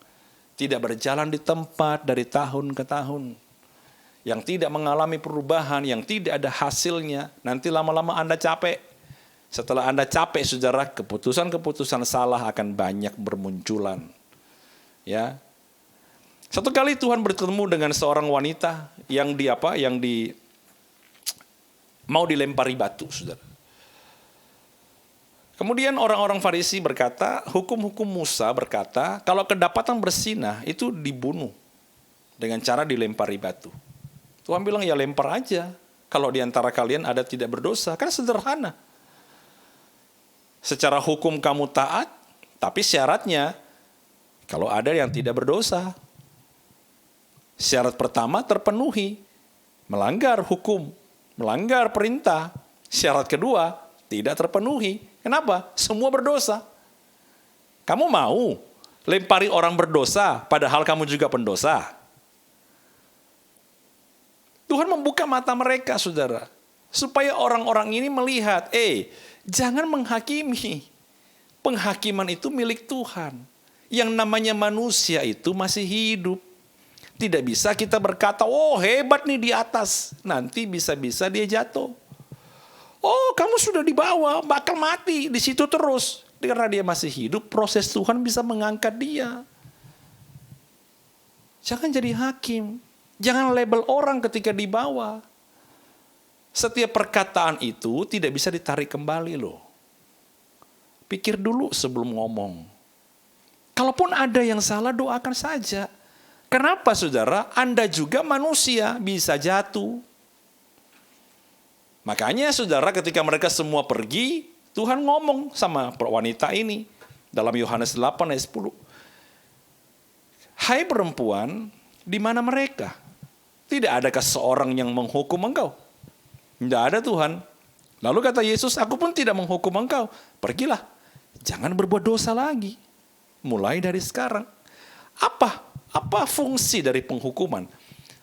Tidak berjalan di tempat dari tahun ke tahun. Yang tidak mengalami perubahan, yang tidak ada hasilnya, nanti lama-lama Anda capek. Setelah Anda capek, saudara, keputusan-keputusan salah akan banyak bermunculan. Ya. Satu kali Tuhan bertemu dengan seorang wanita yang mau dilempari batu, saudara. Kemudian orang-orang Farisi berkata, hukum-hukum Musa berkata, kalau kedapatan bersinah itu dibunuh dengan cara dilempari batu. Tuhan bilang ya lempar aja. Kalau di antara kalian ada tidak berdosa. Kan sederhana. Secara hukum kamu taat, tapi syaratnya kalau ada yang tidak berdosa. Syarat pertama terpenuhi, melanggar hukum, melanggar perintah. Syarat kedua tidak terpenuhi. Kenapa? Semua berdosa. Kamu mau lempari orang berdosa padahal kamu juga pendosa? Tuhan membuka mata mereka, saudara. Supaya orang-orang ini melihat, jangan menghakimi. Penghakiman itu milik Tuhan. Yang namanya manusia itu masih hidup. Tidak bisa kita berkata, hebat nih di atas. Nanti bisa-bisa dia jatuh. Kamu sudah di bawah, bakal mati di situ terus. Karena dia masih hidup, proses Tuhan bisa mengangkat dia. Jangan jadi hakim. Jangan label orang ketika di bawah. Setiap perkataan itu tidak bisa ditarik kembali loh. Pikir dulu sebelum ngomong. Kalaupun ada yang salah, doakan saja. Kenapa saudara? Anda juga manusia, bisa jatuh. Makanya saudara ketika mereka semua pergi, Tuhan ngomong sama wanita ini. Dalam Yohanes 8 ayat 10. Hai perempuan, di mana mereka? Tidak adakah seorang yang menghukum engkau? Tidak ada Tuhan. Lalu kata Yesus, aku pun tidak menghukum engkau. Pergilah, jangan berbuat dosa lagi. Mulai dari sekarang. Apa fungsi dari penghukuman?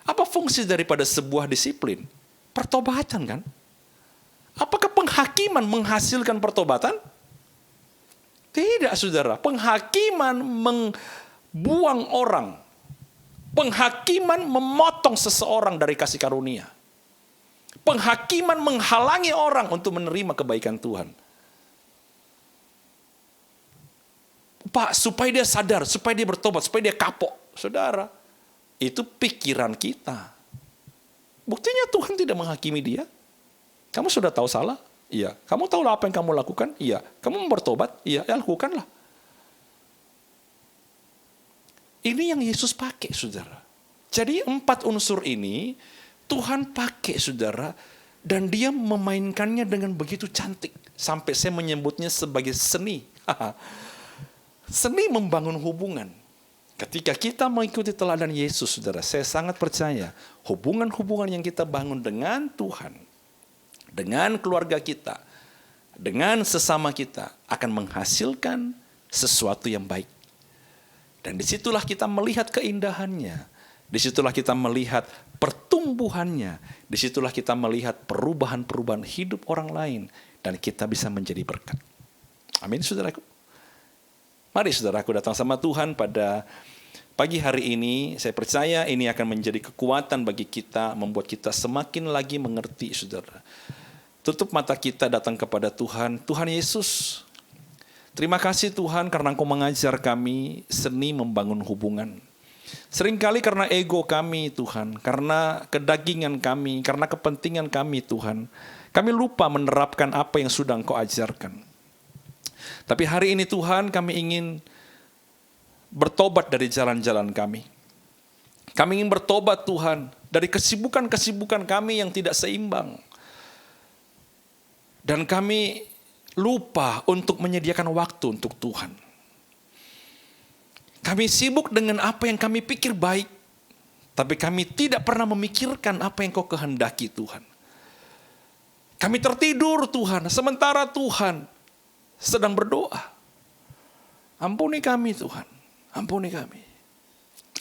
Apa fungsi daripada sebuah disiplin? Pertobatan kan? Apakah penghakiman menghasilkan pertobatan? Tidak saudara. Penghakiman membuang orang. Penghakiman memotong seseorang dari kasih karunia. Penghakiman menghalangi orang untuk menerima kebaikan Tuhan. Pak, supaya dia sadar, supaya dia bertobat, supaya dia kapok. Saudara, itu pikiran kita. Buktinya Tuhan tidak menghakimi dia. Kamu sudah tahu salah? Iya. Kamu tahu apa yang kamu lakukan? Iya. Kamu mau bertobat? Iya, ya lakukanlah. Ini yang Yesus pakai, saudara. Jadi 4 unsur ini Tuhan pakai, saudara. Dan dia memainkannya dengan begitu cantik. Sampai saya menyebutnya sebagai seni. Seni membangun hubungan. Ketika kita mengikuti teladan Yesus, saudara, saya sangat percaya hubungan-hubungan yang kita bangun dengan Tuhan, dengan keluarga kita, dengan sesama kita akan menghasilkan sesuatu yang baik. Dan disitulah kita melihat keindahannya. Disitulah kita melihat pertumbuhannya. Disitulah kita melihat perubahan-perubahan hidup orang lain. Dan kita bisa menjadi berkat. Amin, saudaraku. Mari saudaraku datang sama Tuhan pada pagi hari ini. Saya percaya ini akan menjadi kekuatan bagi kita. Membuat kita semakin lagi mengerti, saudara. Tutup mata kita, datang kepada Tuhan. Tuhan Yesus, terima kasih Tuhan karena Engkau mengajar kami seni membangun hubungan. Seringkali karena ego kami Tuhan, karena kedagingan kami, karena kepentingan kami Tuhan, kami lupa menerapkan apa yang sudah Engkau ajarkan. Tapi hari ini Tuhan kami ingin bertobat dari jalan-jalan kami. Kami ingin bertobat Tuhan dari kesibukan-kesibukan kami yang tidak seimbang. Dan kami lupa untuk menyediakan waktu untuk Tuhan. Kami sibuk dengan apa yang kami pikir baik. Tapi kami tidak pernah memikirkan apa yang Kau kehendaki Tuhan. Kami tertidur Tuhan, sementara Tuhan sedang berdoa. Ampuni kami Tuhan, ampuni kami.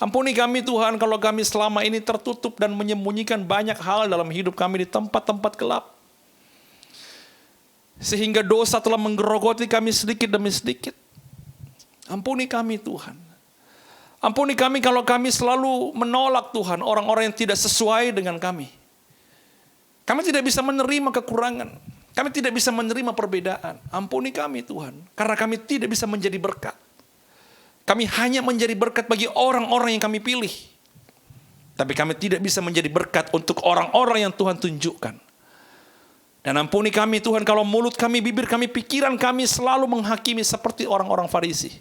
Ampuni kami Tuhan kalau kami selama ini tertutup dan menyembunyikan banyak hal dalam hidup kami di tempat-tempat gelap. Sehingga dosa telah menggerogoti kami sedikit demi sedikit. Ampuni kami Tuhan. Ampuni kami kalau kami selalu menolak Tuhan orang-orang yang tidak sesuai dengan kami. Kami tidak bisa menerima kekurangan. Kami tidak bisa menerima perbedaan. Ampuni kami Tuhan. Karena kami tidak bisa menjadi berkat. Kami hanya menjadi berkat bagi orang-orang yang kami pilih. Tapi kami tidak bisa menjadi berkat untuk orang-orang yang Tuhan tunjukkan. Dan ampuni kami Tuhan kalau mulut kami, bibir kami, pikiran kami selalu menghakimi seperti orang-orang Farisi.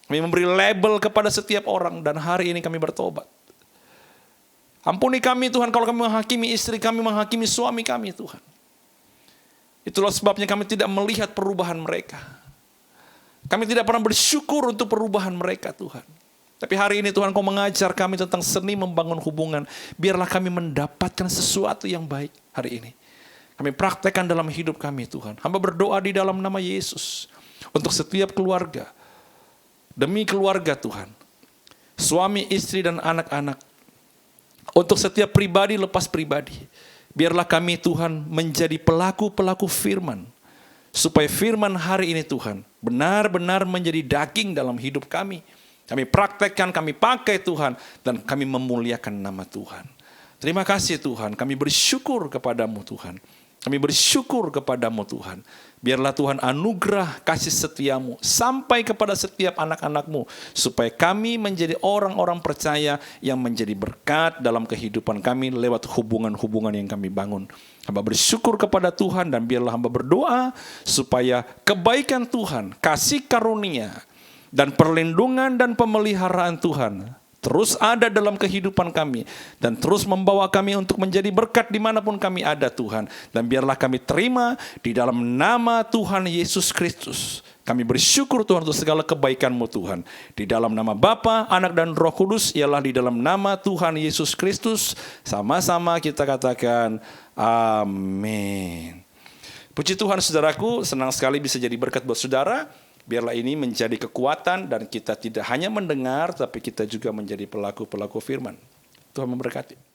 Kami memberi label kepada setiap orang dan hari ini kami bertobat. Ampuni kami Tuhan kalau kami menghakimi istri kami, menghakimi suami kami Tuhan. Itulah sebabnya kami tidak melihat perubahan mereka. Kami tidak pernah bersyukur untuk perubahan mereka Tuhan. Tapi hari ini Tuhan Kau mengajar kami tentang seni membangun hubungan. Biarlah kami mendapatkan sesuatu yang baik hari ini. Kami praktekkan dalam hidup kami Tuhan. Hamba berdoa di dalam nama Yesus. Untuk setiap keluarga. Demi keluarga Tuhan. Suami, istri dan anak-anak. Untuk setiap pribadi lepas pribadi. Biarlah kami Tuhan menjadi pelaku-pelaku firman. Supaya firman hari ini Tuhan benar-benar menjadi daging dalam hidup kami. Kami praktekkan, kami pakai Tuhan. Dan kami memuliakan nama Tuhan. Terima kasih Tuhan, kami bersyukur kepadamu Tuhan. Kami bersyukur kepadamu Tuhan. Biarlah Tuhan anugerah kasih setiamu sampai kepada setiap anak-anakmu. Supaya kami menjadi orang-orang percaya yang menjadi berkat dalam kehidupan kami lewat hubungan-hubungan yang kami bangun. Hamba bersyukur kepada Tuhan dan biarlah hamba berdoa supaya kebaikan Tuhan, kasih karunia, dan perlindungan dan pemeliharaan Tuhan terus ada dalam kehidupan kami. Dan terus membawa kami untuk menjadi berkat dimanapun kami ada Tuhan. Dan biarlah kami terima di dalam nama Tuhan Yesus Kristus. Kami bersyukur Tuhan untuk segala kebaikan-Mu Tuhan. Di dalam nama Bapa, Anak dan Roh Kudus, ialah di dalam nama Tuhan Yesus Kristus. Sama-sama kita katakan amin. Puji Tuhan saudaraku, senang sekali bisa jadi berkat buat saudara. Biarlah ini menjadi kekuatan dan kita tidak hanya mendengar, tapi kita juga menjadi pelaku-pelaku firman. Tuhan memberkati.